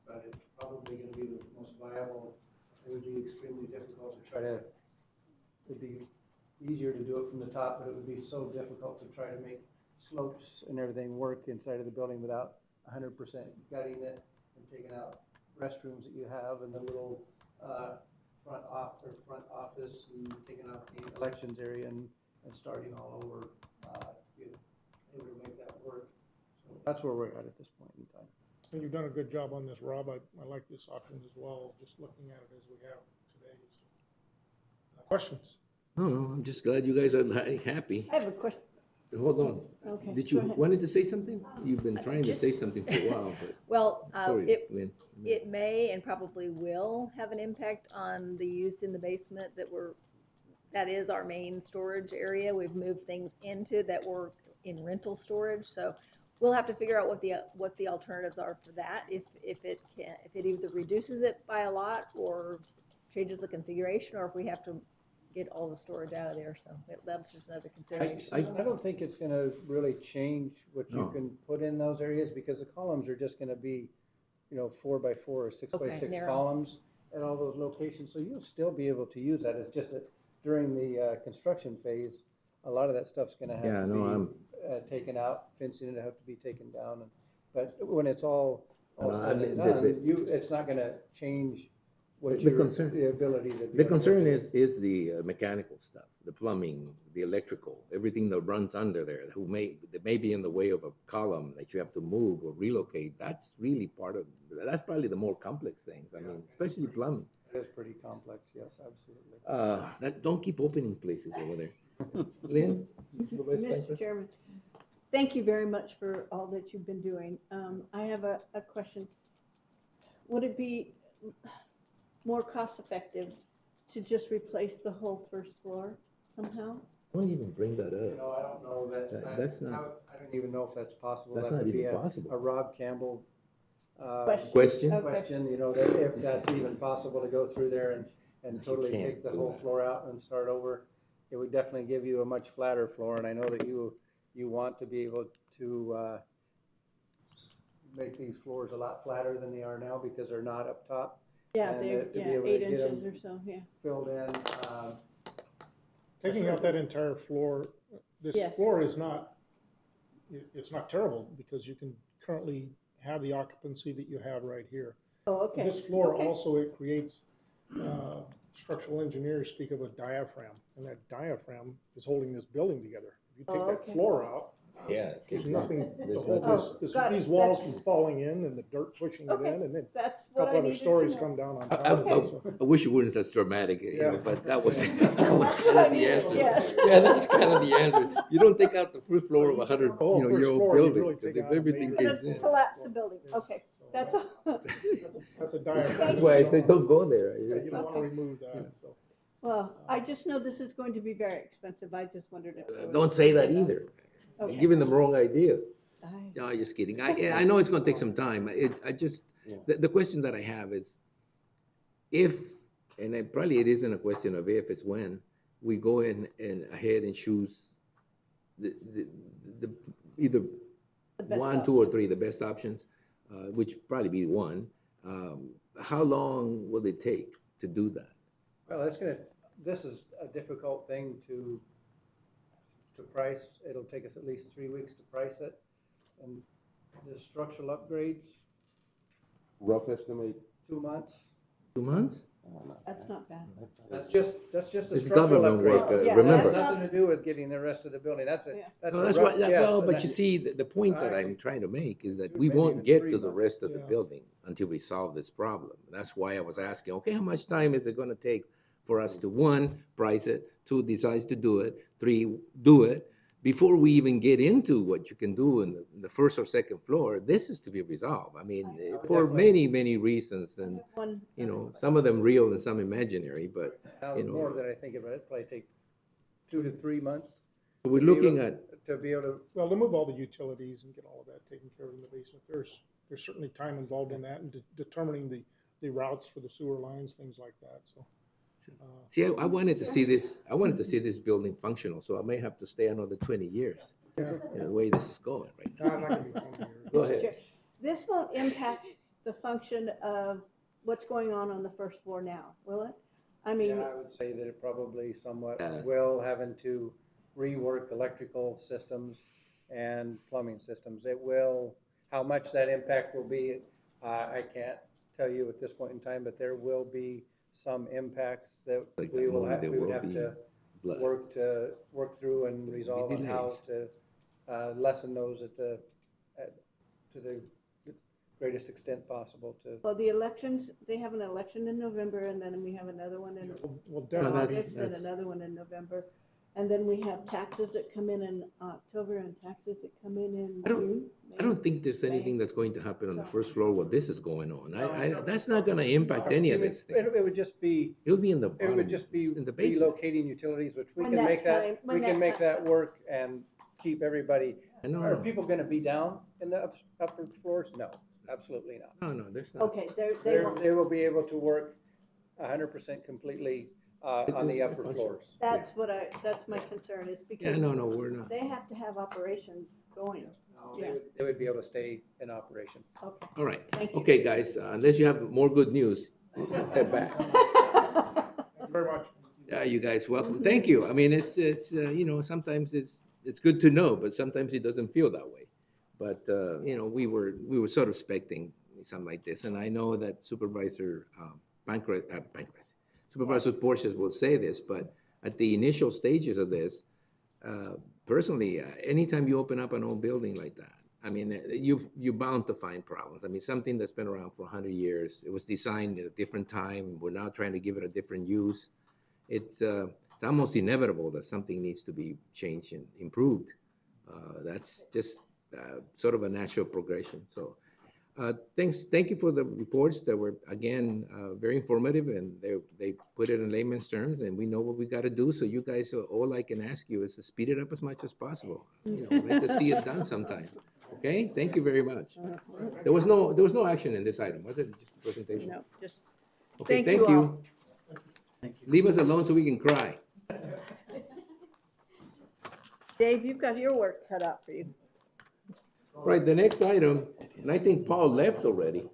But it's probably going to be the most viable. It would be extremely difficult to try to, it'd be easier to do it from the top, but it would be so difficult to try to make slopes and everything work inside of the building without 100% gutting it and taking out restrooms that you have and the little front office and taking out the elections area and starting all over. If able to make that work. So that's where we're at this point in time. And you've done a good job on this, Rob. I like this option as well, just looking at it as we have today. So, questions? No, I'm just glad you guys are happy. I have a question. Hold on. Okay, Did you go ahead. wanted to say something? You've been trying to Just- say something for a while, but. Well, Sorry, Lynn. it may and probably will have an impact on the use in the basement that is our main storage area. We've moved things into that were in rental storage, so we'll have to figure out what the alternatives are for that. If it either reduces it by a lot or changes the configuration, or if we have to get all the storage out of there. So that's just another consideration. I don't think it's going to really change what you No. can put in those areas because the columns are just going to be, 4 by 4 or 6 by 6 narrow. columns at all those locations. So you'll still be able to use that. It's just that during the construction phase, a lot of that stuff's going to have Yeah, to no, be taken out, fencing it have to be taken down. But when it's all I said mean, and the- done, it's not going to change what The your concern- the ability to. be The able to concern do. is the mechanical stuff, the plumbing, the electrical, everything that runs under there, that may be in the way of a column that you have to move or relocate. That's really that's probably the more complex things. I mean, especially plumbing. It is pretty complex, yes, absolutely. Don't keep opening places over there. Lynn? Mr. Chairman, thank you very much for all that you've been doing. I have a question. Would it be more cost effective to just replace the whole first floor somehow? Don't even bring that up. I don't know that. That's not. I don't even know if that's possible. That's That not would be even possible. a Rob Campbell Question? question, that if that's even possible to go through there and totally can't take the do whole that. floor out and start over. It would definitely give you a much flatter floor, and I know that you want to be able to make these floors a lot flatter than they are now because they're not up top. Yeah, And they're to be able to 8 get inches them or so, yeah. filled in. Taking out that entire floor, this Yes. floor is not, it's not terrible because you can currently have the occupancy that you have right here. Oh, okay. This floor Okay. also, it creates, structural engineers speak of a diaphragm, and that diaphragm is holding this building together. If you take Oh, that okay. floor out, Yeah. there's nothing to There's hold nothing. got it. these walls That's- from falling in and the dirt pushing it Okay. in, and then That's a what couple I other needed to stories know. come down on I, top I, of it. So. I wish it wasn't such dramatic, Yeah. but that was, Yeah. that was That's kind what I of the needed, answer. yes. Yeah, that's kind of the answer. You don't take out the first floor of a 100 The whole first year old floor, you'd building, really because take if out a everything major- gives in. Collapse the building, okay. That's all. That's a diaphragm. That's why I said, don't go there. Yeah, It's you don't not- want to remove that, so. Well, I just know this is going to be very expensive. I just wondered if. there was- Don't say that either. Okay. You're giving them wrong ideas. I- No, just kidding. I know it's gonna take some time. The question that I have is, if, and it isn't a question of if, it's when, we go in and ahead and choose the either The best 1, 2, or 3, the best options, which probably be 1. How long will it take to do that? Well, this is a difficult thing to price. It'll take us at least 3 weeks to price it. And the structural upgrades, Rough estimate. 2 months. 2 months? That's not bad. That's just a It's structural government upgrade. work, Yeah, remember. It has nothing to do with getting the rest of the building. That's Yeah. So a that's rough, why, yes, well, and but you that- see, the point that I'm Actually, trying to make is that two, we maybe won't even get 3 to the months. rest of the Yeah. building until we solve this problem. That's why I was asking, okay, how much time is it gonna take for us to, 1, price it, 2, decide to do it, 3, do it, before we even get into what you can do in the first or second floor? This is to be resolved. I mean, for Definitely. many, many reasons, and, One, some of them real and some imaginary, but, Now, you the know. more that I think about it, probably take 2 to 3 months. we're to be looking able- at, To be able to, Well, to move all the utilities and get all of that taken care of in the basement, there's certainly time involved in that and determining the routes for the sewer lines, things like that, so. See, I wanted to see this. I wanted to see this building functional, so I may have to stay another 20 years. The way this is going right now. Go ahead. This won't impact the function of what's going on the first floor now, will it? I mean, Yeah, I would say that it probably somewhat Yes. will, having to rework electrical systems and plumbing systems. It will, how much that impact will be, I can't tell you at this point in time, but there will be some impacts that Like we that will movie, have, there we would will have be to blood. work through and resolve on how delays. to lessen those to the greatest extent possible to. well, the elections, they have an election in November, and then we have another one in Well, definitely. August, and another one in November. And then we have taxes that come in October and taxes that come in June. I don't think there's anything that's going to happen on the first floor while this is going on. That's not going to impact any of this. It would just be. It'll be in the It bottom, would just be in the basement. relocating utilities, which we When can that make that, time- when we can that make time- that work and keep everybody. I know. Are people gonna be down in the upper floors? No, absolutely not. No, there's not. Okay, they won't. They will be able to work 100% completely on the upper floors. That's that's my concern is because. no, we're not. They have to have operations going. Yeah, They would be able to stay in operation. okay. All right. Thank you. Okay, guys, unless you have more good news, head back. Very much. Yeah, you guys, welcome. Thank you. I mean, it's sometimes it's good to know, but sometimes it doesn't feel that way. But we were sort of expecting something like this, and I know that Supervisor Supervisor Porches will say this, but at the initial stages of this, personally, anytime you open up an old building like that, I mean, you're bound to find problems. I mean, something that's been around for 100 years, it was designed at a different time. We're now trying to give it a different use. It's almost inevitable that something needs to be changed and improved. That's just sort of a natural progression. So thank you for the reports that were, again, very informative, and they put it in layman's terms, and we know what we got to do. So you guys, all I can ask you is to speed it up as much as possible. I'd like to see it done sometime. Okay, thank you very much. There was no action in this item, was it? Just a presentation? No, just. Okay, thank you. Leave us alone so we can cry. Dave, you've got your work cut out for you. Right, the next item, and I think Paul left already.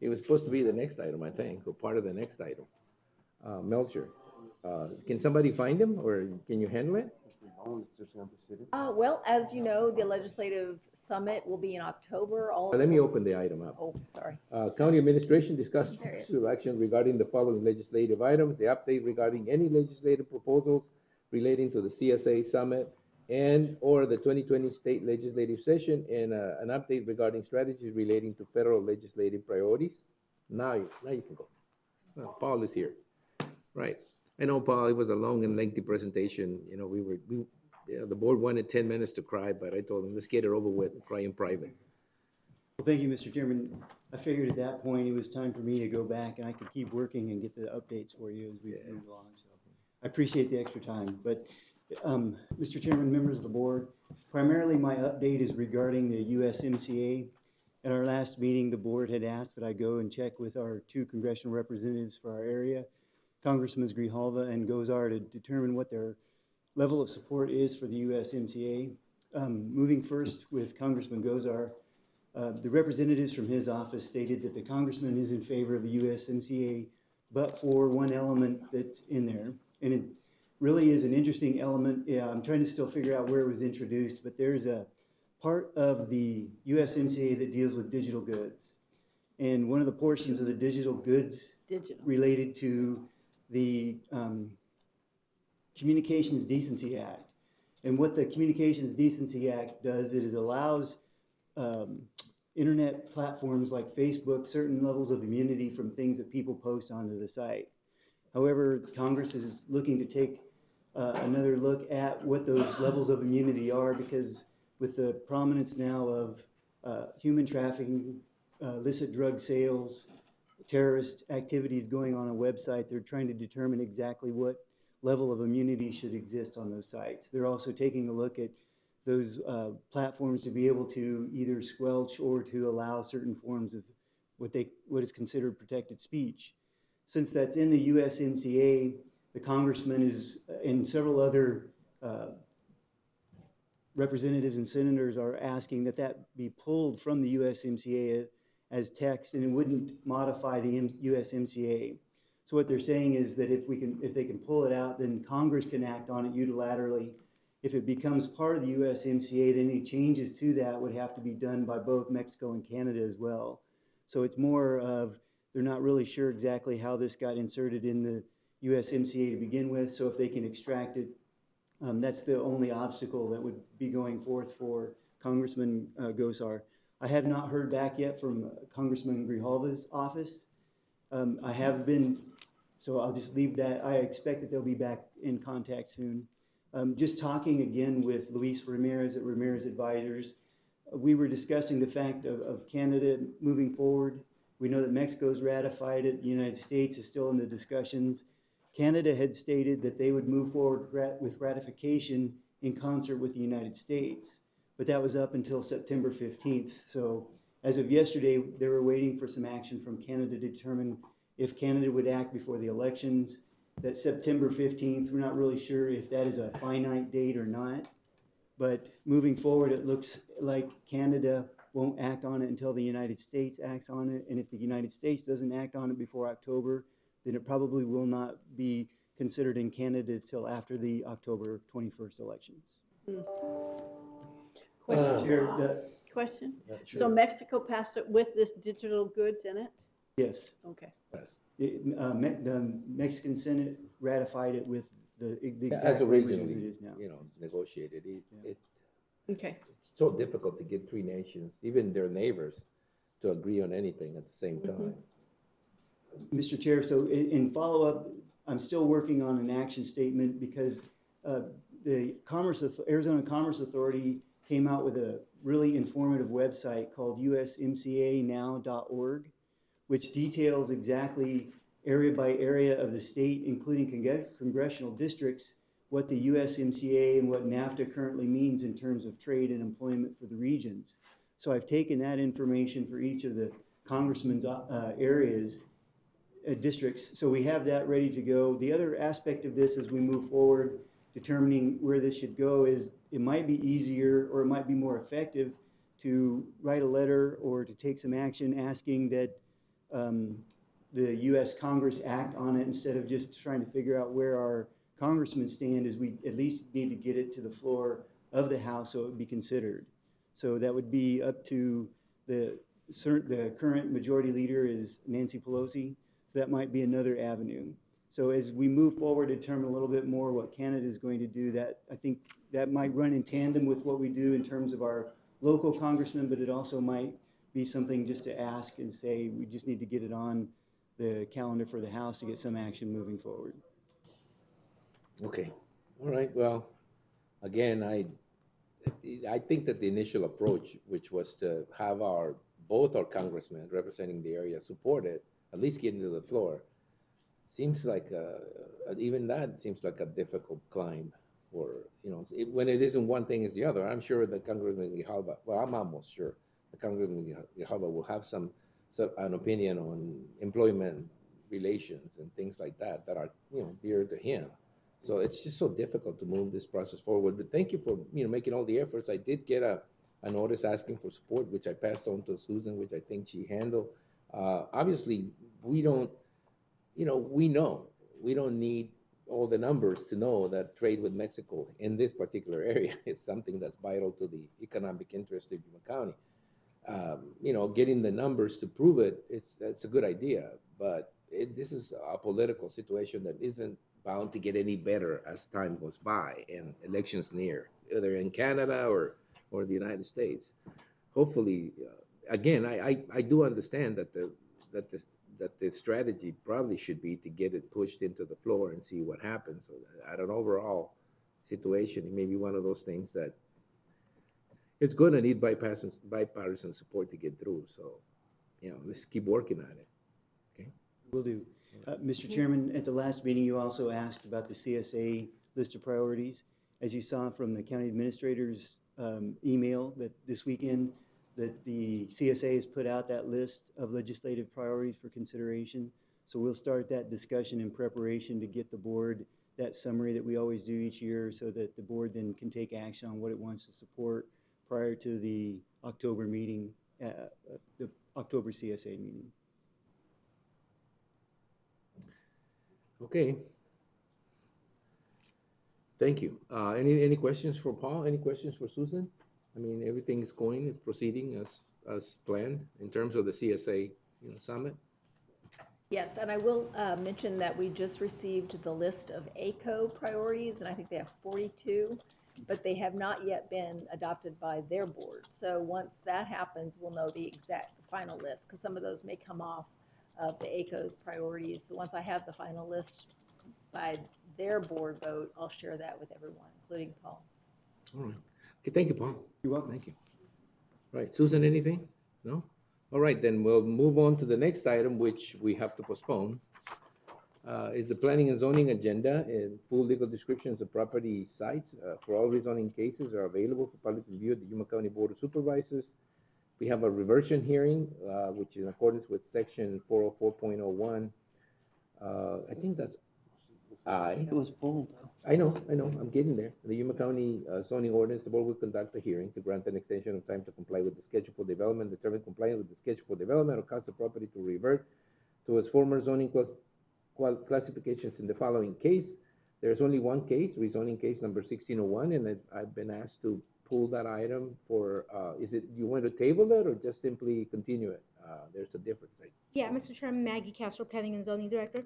He was supposed to be the next item, I think, or part of the next item. Melcher, can somebody find him, or can you handle it? Well, as you know, the legislative summit will be in October. Let me open the item up. Oh, sorry. County administration discussed There it is. possible action regarding the following legislative items: the update regarding any legislative proposals relating to the CSA summit and or the 2020 state legislative session, and an update regarding strategies relating to federal legislative priorities. Now you can go. Paul is here. Right. I know, Paul, it was a long and lengthy presentation. The board wanted 10 minutes to cry, but I told them, let's get it over with and cry in private. Well, thank you, Mr. Chairman. I figured at that point it was time for me to go back and I could keep working and get the updates for you as we move along. So I appreciate the extra time. But Mr. Chairman, members of the board, primarily my update is regarding the USMCA. At our last meeting, the board had asked that I go and check with our 2 congressional representatives for our area, Congressman Grijalva and Gozar, to determine what their level of support is for the USMCA. Moving first with Congressman Gozar, the representatives from his office stated that the congressman is in favor of the USMCA, but for one element that's in there. And it really is an interesting element. Yeah, I'm trying to still figure out where it was introduced, but there's a part of the USMCA that deals with digital goods. And one of the portions of the digital goods related to the Communications Decency Act. And what the Communications Decency Act does is it allows internet platforms like Facebook certain levels of immunity from things that people post onto the site. However, Congress is looking to take another look at what those levels of immunity are, because with the prominence now of human trafficking, illicit drug sales, terrorist activities going on a website, they're trying to determine exactly what level of immunity should exist on those sites. They're also taking a look at those platforms to be able to either squelch or to allow certain forms of what is considered protected speech. Since that's in the USMCA, the congressman is, and several other representatives and senators are asking that that be pulled from the USMCA as text, and it wouldn't modify the USMCA. So what they're saying is that if they can pull it out, then Congress can act on it unilaterally. If it becomes part of the USMCA, then any changes to that would have to be done by both Mexico and Canada as well. So it's more of, they're not really sure exactly how this got inserted in the USMCA to begin with. So if they can extract it, that's the only obstacle that would be going forth for Congressman Gosar. I have not heard back yet from Congressman Grijalva's office. I have been, so I'll just leave that. I expect that they'll be back in contact soon. Just talking again with Luis Ramirez at Ramirez Advisors, we were discussing the fact of Canada moving forward. We know that Mexico's ratified it. The United States is still in the discussions. Canada had stated that they would move forward with ratification in concert with the United States, but that was up until September 15th. So as of yesterday, they were waiting for some action from Canada to determine if Canada would act before the elections. That September 15th, we're not really sure if that is a finite date or not, but moving forward, it looks like Canada won't act on it until the United States acts on it, and if the United States doesn't act on it before October, then it probably will not be considered in Canada until after the October 21st elections. Question? Sure. So Mexico passed it with this digital goods in it? Yes. Okay. The Mexican Senate ratified it with the exact As language as originally, it is now. it's negotiated. Okay. It's so difficult to get three nations, even their neighbors, to agree on anything at the same time. Mr. Chair, so in follow-up, I'm still working on an action statement because the Arizona Commerce Authority came out with a really informative website called usmcanow.org, which details exactly area by area of the state, including congressional districts, what the USMCA and what NAFTA currently means in terms of trade and employment for the regions. So I've taken that information for each of the congressman's areas, districts. So we have that ready to go. The other aspect of this as we move forward, determining where this should go, is it might be easier or it might be more effective to write a letter or to take some action asking that the U.S. Congress act on it instead of just trying to figure out where our congressmen stand, is we at least need to get it to the floor of the House so it would be considered. So that would be up to the current majority leader is Nancy Pelosi. So that might be another avenue. So as we move forward to determine a little bit more what Canada is going to do, that I think that might run in tandem with what we do in terms of our local congressmen, but it also might be something just to ask and say we just need to get it on the calendar for the House to get some action moving forward. Okay. All right. Well, again, I think that the initial approach, which was to have both our congressmen representing the area support it, at least getting to the floor, seems like even that seems like a difficult climb for, when it isn't one thing, it's the other. I'm sure that Congressman Grijalva, well, I'm almost sure the Congressman Grijalva will have an opinion on employment relations and things like that are, dear to him. So it's just so difficult to move this process forward. But thank you for, making all the efforts. I did get a notice asking for support, which I passed on to Susan, which I think she handled. Obviously, we know we don't need all the numbers to know that trade with Mexico in this particular area is something that's vital to the economic interest of Yuma County. Getting the numbers to prove it, it's a good idea, but this is a political situation that isn't bound to get any better as time goes by and elections near, either in Canada or the United States. Hopefully, again, I do understand that the strategy probably should be to get it pushed into the floor and see what happens. So at an overall situation, it may be one of those things that it's going to need bipartisan support to get through. So, let's keep working on it. Okay. Will do. Mr. Chairman, at the last meeting, you also asked about the CSA list of priorities. As you saw from the county administrator's email that this weekend, that the CSA has put out that list of legislative priorities for consideration. So we'll start that discussion in preparation to get the board that summary that we always do each year so that the board then can take action on what it wants to support prior to the October meeting, the October CSA meeting. Okay. Thank you. Any questions for Paul? Any questions for Susan? I mean, everything is going, is proceeding as planned in terms of the CSA, summit. Yes, and I will mention that we just received the list of ACO priorities, and I think they have 42, but they have not yet been adopted by their board. So once that happens, we'll know the final list, because some of those may come off of the ACO's priorities. So once I have the final list by their board vote, I'll share that with everyone, including Paul. All right. Okay, thank you, Paul. You're welcome. Thank you. All right, Susan, anything? No? All right, then we'll move on to the next item, which we have to postpone. Is the planning and zoning agenda, and full legal descriptions of property sites for all rezoning cases are available for public review at the Yuma County Board of Supervisors. We have a reversion hearing, which is in accordance with section 404.01. I think that's It was bold. I know, I'm getting there. The Yuma County zoning ordinance, the board will conduct a hearing to grant an extension of time to comply with the schedule for development, determine compliance with the schedule for development, or cause the property to revert to its former zoning classifications in the following case. There's only one case, rezoning case number 1601, and I've been asked to pull that item for, you want to table it or just simply continue it? There's a difference, right? Yeah, Mr. Chairman, Maggie Castro, Planning and Zoning Director.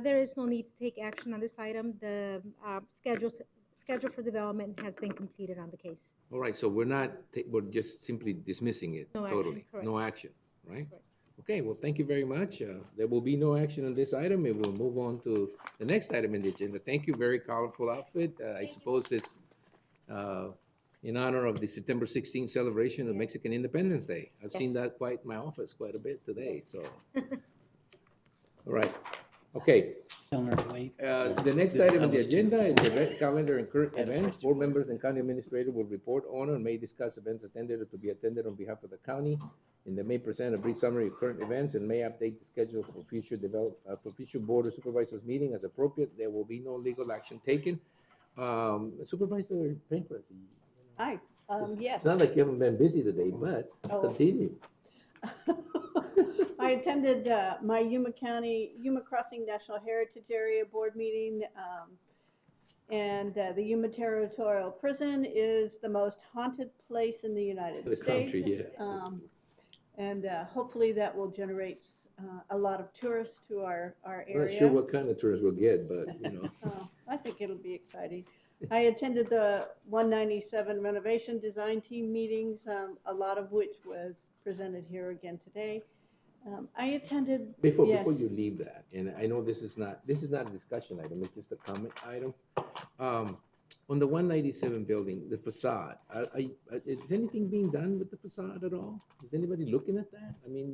There is no need to take action on this item. The schedule for development has been completed on the case. All right, so we're just simply dismissing it No action, totally. correct. No action, right? Correct. Okay, well, thank you very much. There will be no action on this item, and we'll move on to the next item in the agenda. Thank you, very colorful outfit. I suppose it's in honor of the September 16th celebration of Mexican Independence Day. I've seen that quite in my office quite a bit today, so. All right, okay. The next item on the agenda is the red calendar and current events. Board members and county administrator will report on and may discuss events attended or to be attended on behalf of the county, and they may present a brief summary of current events and may update the schedule for future board or supervisors meeting as appropriate. There will be no legal action taken. Supervisor Pankras. Hi, yes. It's not like you haven't been busy today, but continue. I attended my Yuma Crossing National Heritage Area Board meeting, and the Yuma Territorial Prison is the most haunted place in the United States. Country, yeah. And hopefully that will generate a lot of tourists to our area. I'm not sure what kind of tourists we'll get, but I think it'll be exciting. I attended the 197 renovation design team meetings, a lot of which was presented here again today. I attended. Before you leave that, and I know this is not a discussion item, it's just a comment item. On the 197 building, the facade, is anything being done with the facade at all? Is anybody looking at that? I mean,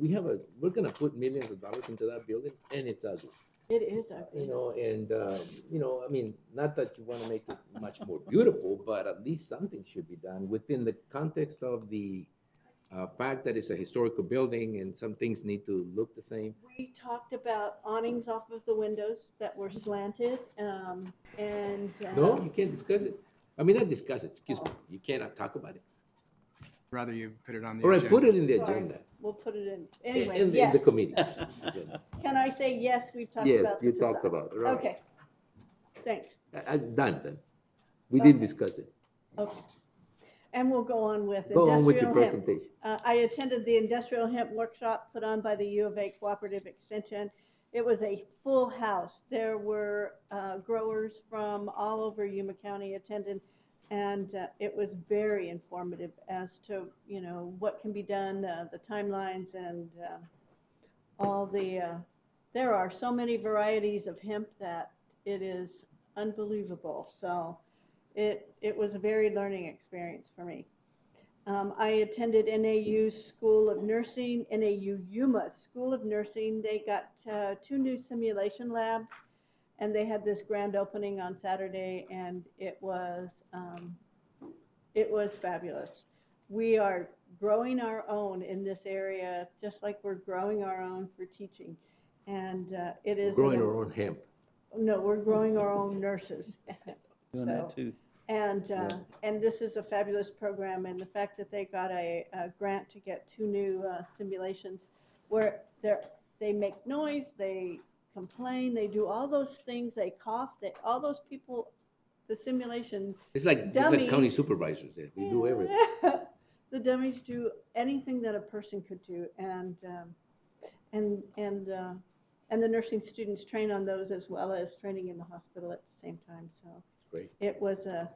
we're gonna put millions of dollars into that building, and it's ugly. It is ugly. I mean, not that you want to make it much more beautiful, but at least something should be done within the context of the fact that it's a historical building and some things need to look the same. We talked about awnings off of the windows that were slanted, and No, you can't discuss it. I mean, not discuss it, excuse me. You cannot talk about it. Rather you put it on the All right, agenda. put it in the Sorry. agenda. We'll put it in. Anyway, In yes. the committee. Can I say yes, we've talked Yes, about the you talked facade. about it, right. Okay, thanks. Done then. We didn't discuss it. Okay. And we'll go on with Go on with your industrial hemp. presentation. I attended the industrial hemp workshop put on by the U of A Cooperative Extension. It was a full house. There were growers from all over Yuma County attending, and it was very informative as to, what can be done, the timelines, and all the, there are so many varieties of hemp that it is unbelievable. So it was a very learning experience for me. I attended NAU School of Nursing, NAU Yuma School of Nursing. They got 2 new simulation labs, and they had this grand opening on Saturday, and it was fabulous. We are growing our own in this area, just like we're growing our own for teaching. And it is. Growing our own hemp. No, we're growing our own nurses. Doing that too. And this is a fabulous program, and the fact that they got a grant to get 2 new simulations where they make noise, they complain, they do all those things, they cough, all those people, the simulation. It's like county supervisors. We do everything. The dummies do anything that a person could do, and the nursing students train on those as well as training in the hospital at the same time. So great. It was a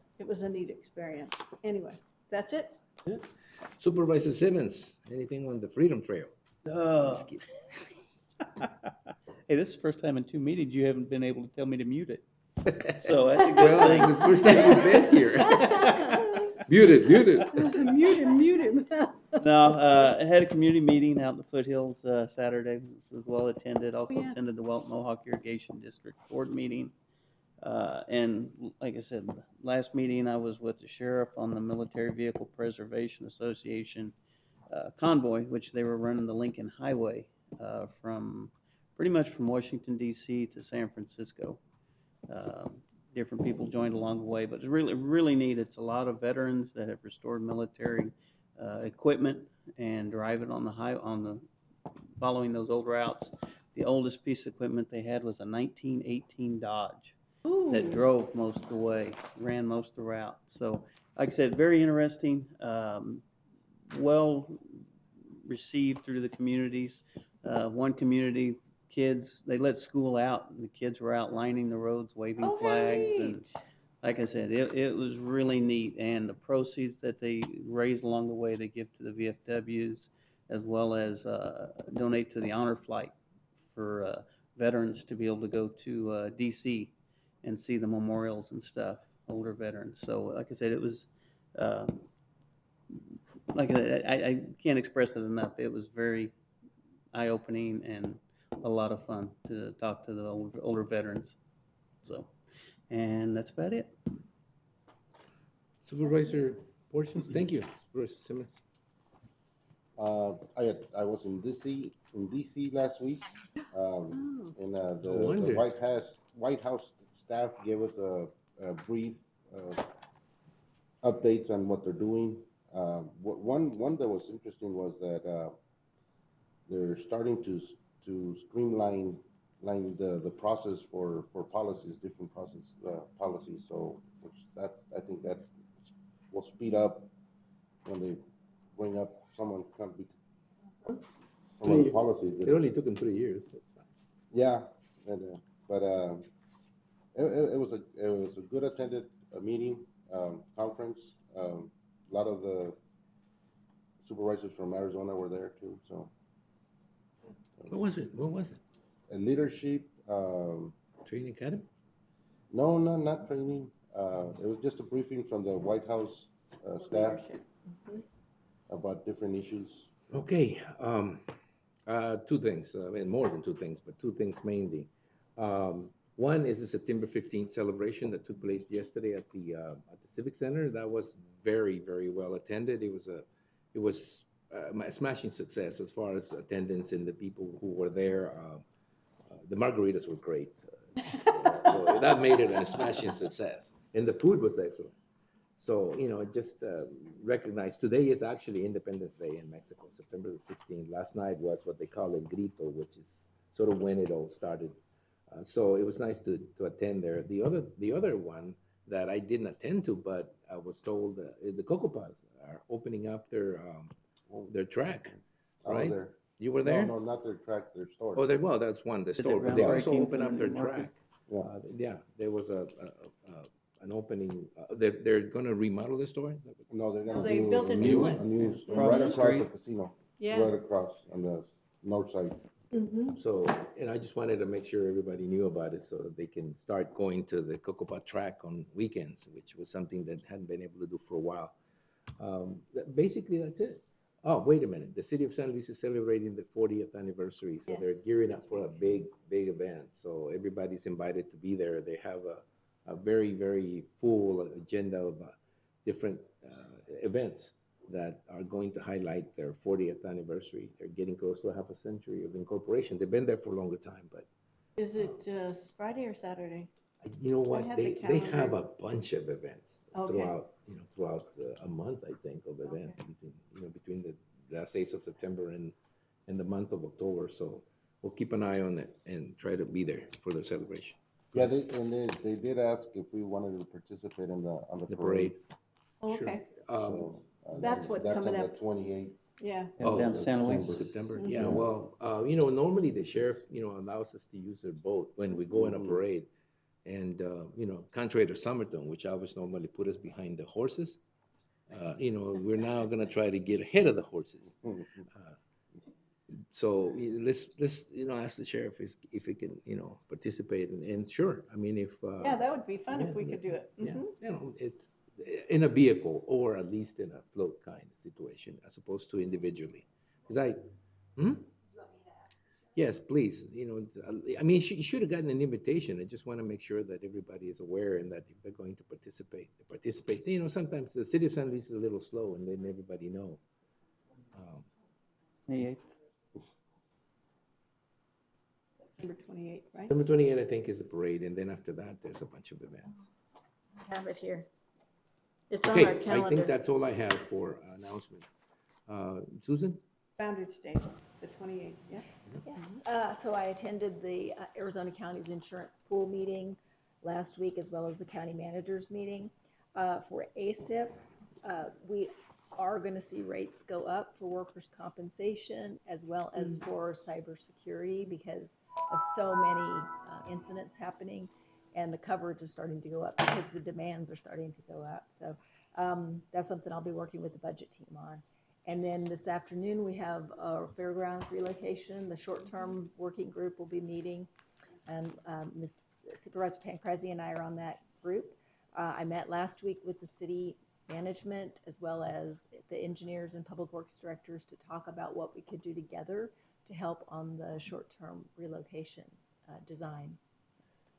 neat experience. Anyway, that's it. Yeah. Supervisor Simmons, anything on the Freedom Trail? Hey, this is the first time in 2 meetings you haven't been able to tell me to mute it. So that's a good thing. It's the first time you've been here. Mute it. Mute him. No, I had a community meeting out in the foothills Saturday. It was well attended. Also attended the Welt Mohawk Irrigation District Board meeting. And like I said, last meeting I was with the sheriff on the Military Vehicle Preservation Association convoy, which they were running the Lincoln Highway from pretty much from Washington, D.C. to San Francisco. Different people joined along the way, but it's really, really neat. It's a lot of veterans that have restored military equipment and drive it on the following those old routes. The oldest piece of equipment they had was a 1918 Dodge. Ooh. That drove most of the way, ran most of the route. So, like I said, very interesting, well received through the communities. One community, kids, they let school out, and the kids were out lining the roads, waving flags. And like I said, it was really neat. And the proceeds that they raise along the way, they give to the VFWs, as well as donate to the Honor Flight for veterans to be able to go to D.C. and see the memorials and stuff, older veterans. So, like I said, it was, like I can't express it enough. It was very eye-opening and a lot of fun to talk to the older veterans. So, and that's about it. Supervisor Portions, thank you. Supervisor Simmons. I was in DC last week, and the White House staff gave us a brief updates on what they're doing. One that was interesting was that they're starting to streamline the process for policies, different policies. So, I think that will speed up when they bring up someone can't be some of the policies. It only took them 3 years. That's fine. Yeah, but it was a good attended meeting, conference. A lot of the supervisors from Arizona were there too. So. What was it? A leadership training academy? No, not training. It was just a briefing from the White House staff about different issues. Okay. 2 things. I mean, more than 2 things, but 2 things mainly. One is the September 15th celebration that took place yesterday at the Civic Center. That was very, very well attended. It was a smashing success as far as attendance and the people who were there. The margaritas were great. So that made it a smashing success. And the food was excellent. So, just recognize today is actually Independence Day in Mexico, September the 16th. Last night was what they call El Grito, which is sort of when it all started. So it was nice to attend there. The other one that I didn't attend to, but I was told the Cocoa Pods are opening up their track, right? There. You were there? No, not their track, their store. Oh, that's one, the store. But they also opened up their track. Yeah, there was an opening. They're going to remodel the store? No, they're going to They built a new one. A new store right across the casino. Yeah. Right across on the north side. Mm-hmm. So, and I just wanted to make sure everybody knew about it so that they can start going to the Cocoa Pod track on weekends, which was something that hadn't been able to do for a while. Basically, that's it. Oh, wait a minute. The city of San Luis is celebrating the 40th anniversary, so they're gearing up for a big, big event. So everybody's invited to be there. They have a very, very full agenda of different events. that are going to highlight their 40th anniversary. They're getting close to half a century of incorporation. They've been there for a longer time, but Is it Friday or Saturday? you know what? have the They have calendar. a bunch of events Okay. throughout a month, I think, of events between the last days of September and the month of October. So we'll keep an eye on it and try to be there for the celebration. Yeah, they did ask if we wanted to participate in on the parade. Oh, okay. So, That's what's coming on up. the 28th. Yeah. Down San Luis. September. Mhm. Yeah. Well, normally the sheriff, allows us to use their boat when we go in a parade, and contrary to Somerton, which always normally put us behind the horses, we're now going to try to get ahead of the horses. So let's ask the sheriff if he can participate, and sure, I mean if Yeah, that would be fun if we could do it. yeah, Mhm. it's in a vehicle or at least in a float kind of situation as opposed to individually. Because yes, please. I mean, you should have gotten an invitation. I just want to make sure that everybody is aware and that if they're going to participate, they participate. Sometimes the city of San Luis is a little slow, and then everybody know. May 8th. September 28th, right? September 28th, I think, is the parade, and then after that, there's a bunch of events. I have it here. It's on Okay, our I calendar. think that's all I have for announcements. Susan? Founders Day, the 28th, yeah? Yes, so I attended the Arizona County's insurance pool meeting last week, as well as the county managers meeting. For ASIP, we are going to see rates go up for workers' compensation as well as for cybersecurity because of so many incidents happening, and the coverage is starting to go up because the demands are starting to go up. So that's something I'll be working with the budget team on. And then this afternoon, we have our fairgrounds relocation. The short-term working group will be meeting, and Ms. Supervisor Pancrezi and I are on that group. I met last week with the city management as well as the engineers and public works directors to talk about what we could do together to help on the short-term relocation design.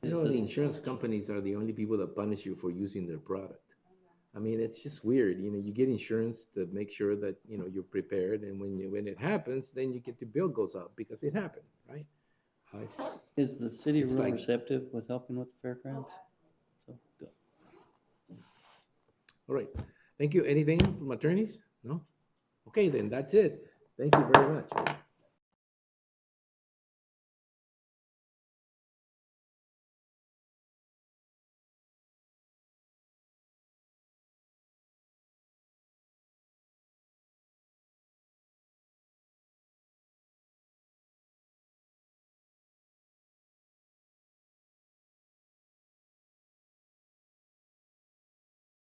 The insurance companies are the only people that punish you for using their product. I mean, it's just weird. You get insurance to make sure that, you're prepared. And when it happens, then you get the bill goes up because it happened, right? Is the city it's real like- receptive with helping with the fairgrounds? So, good. All right. Thank you. Anything from attorneys? No? Okay, then that's it. Thank you very much.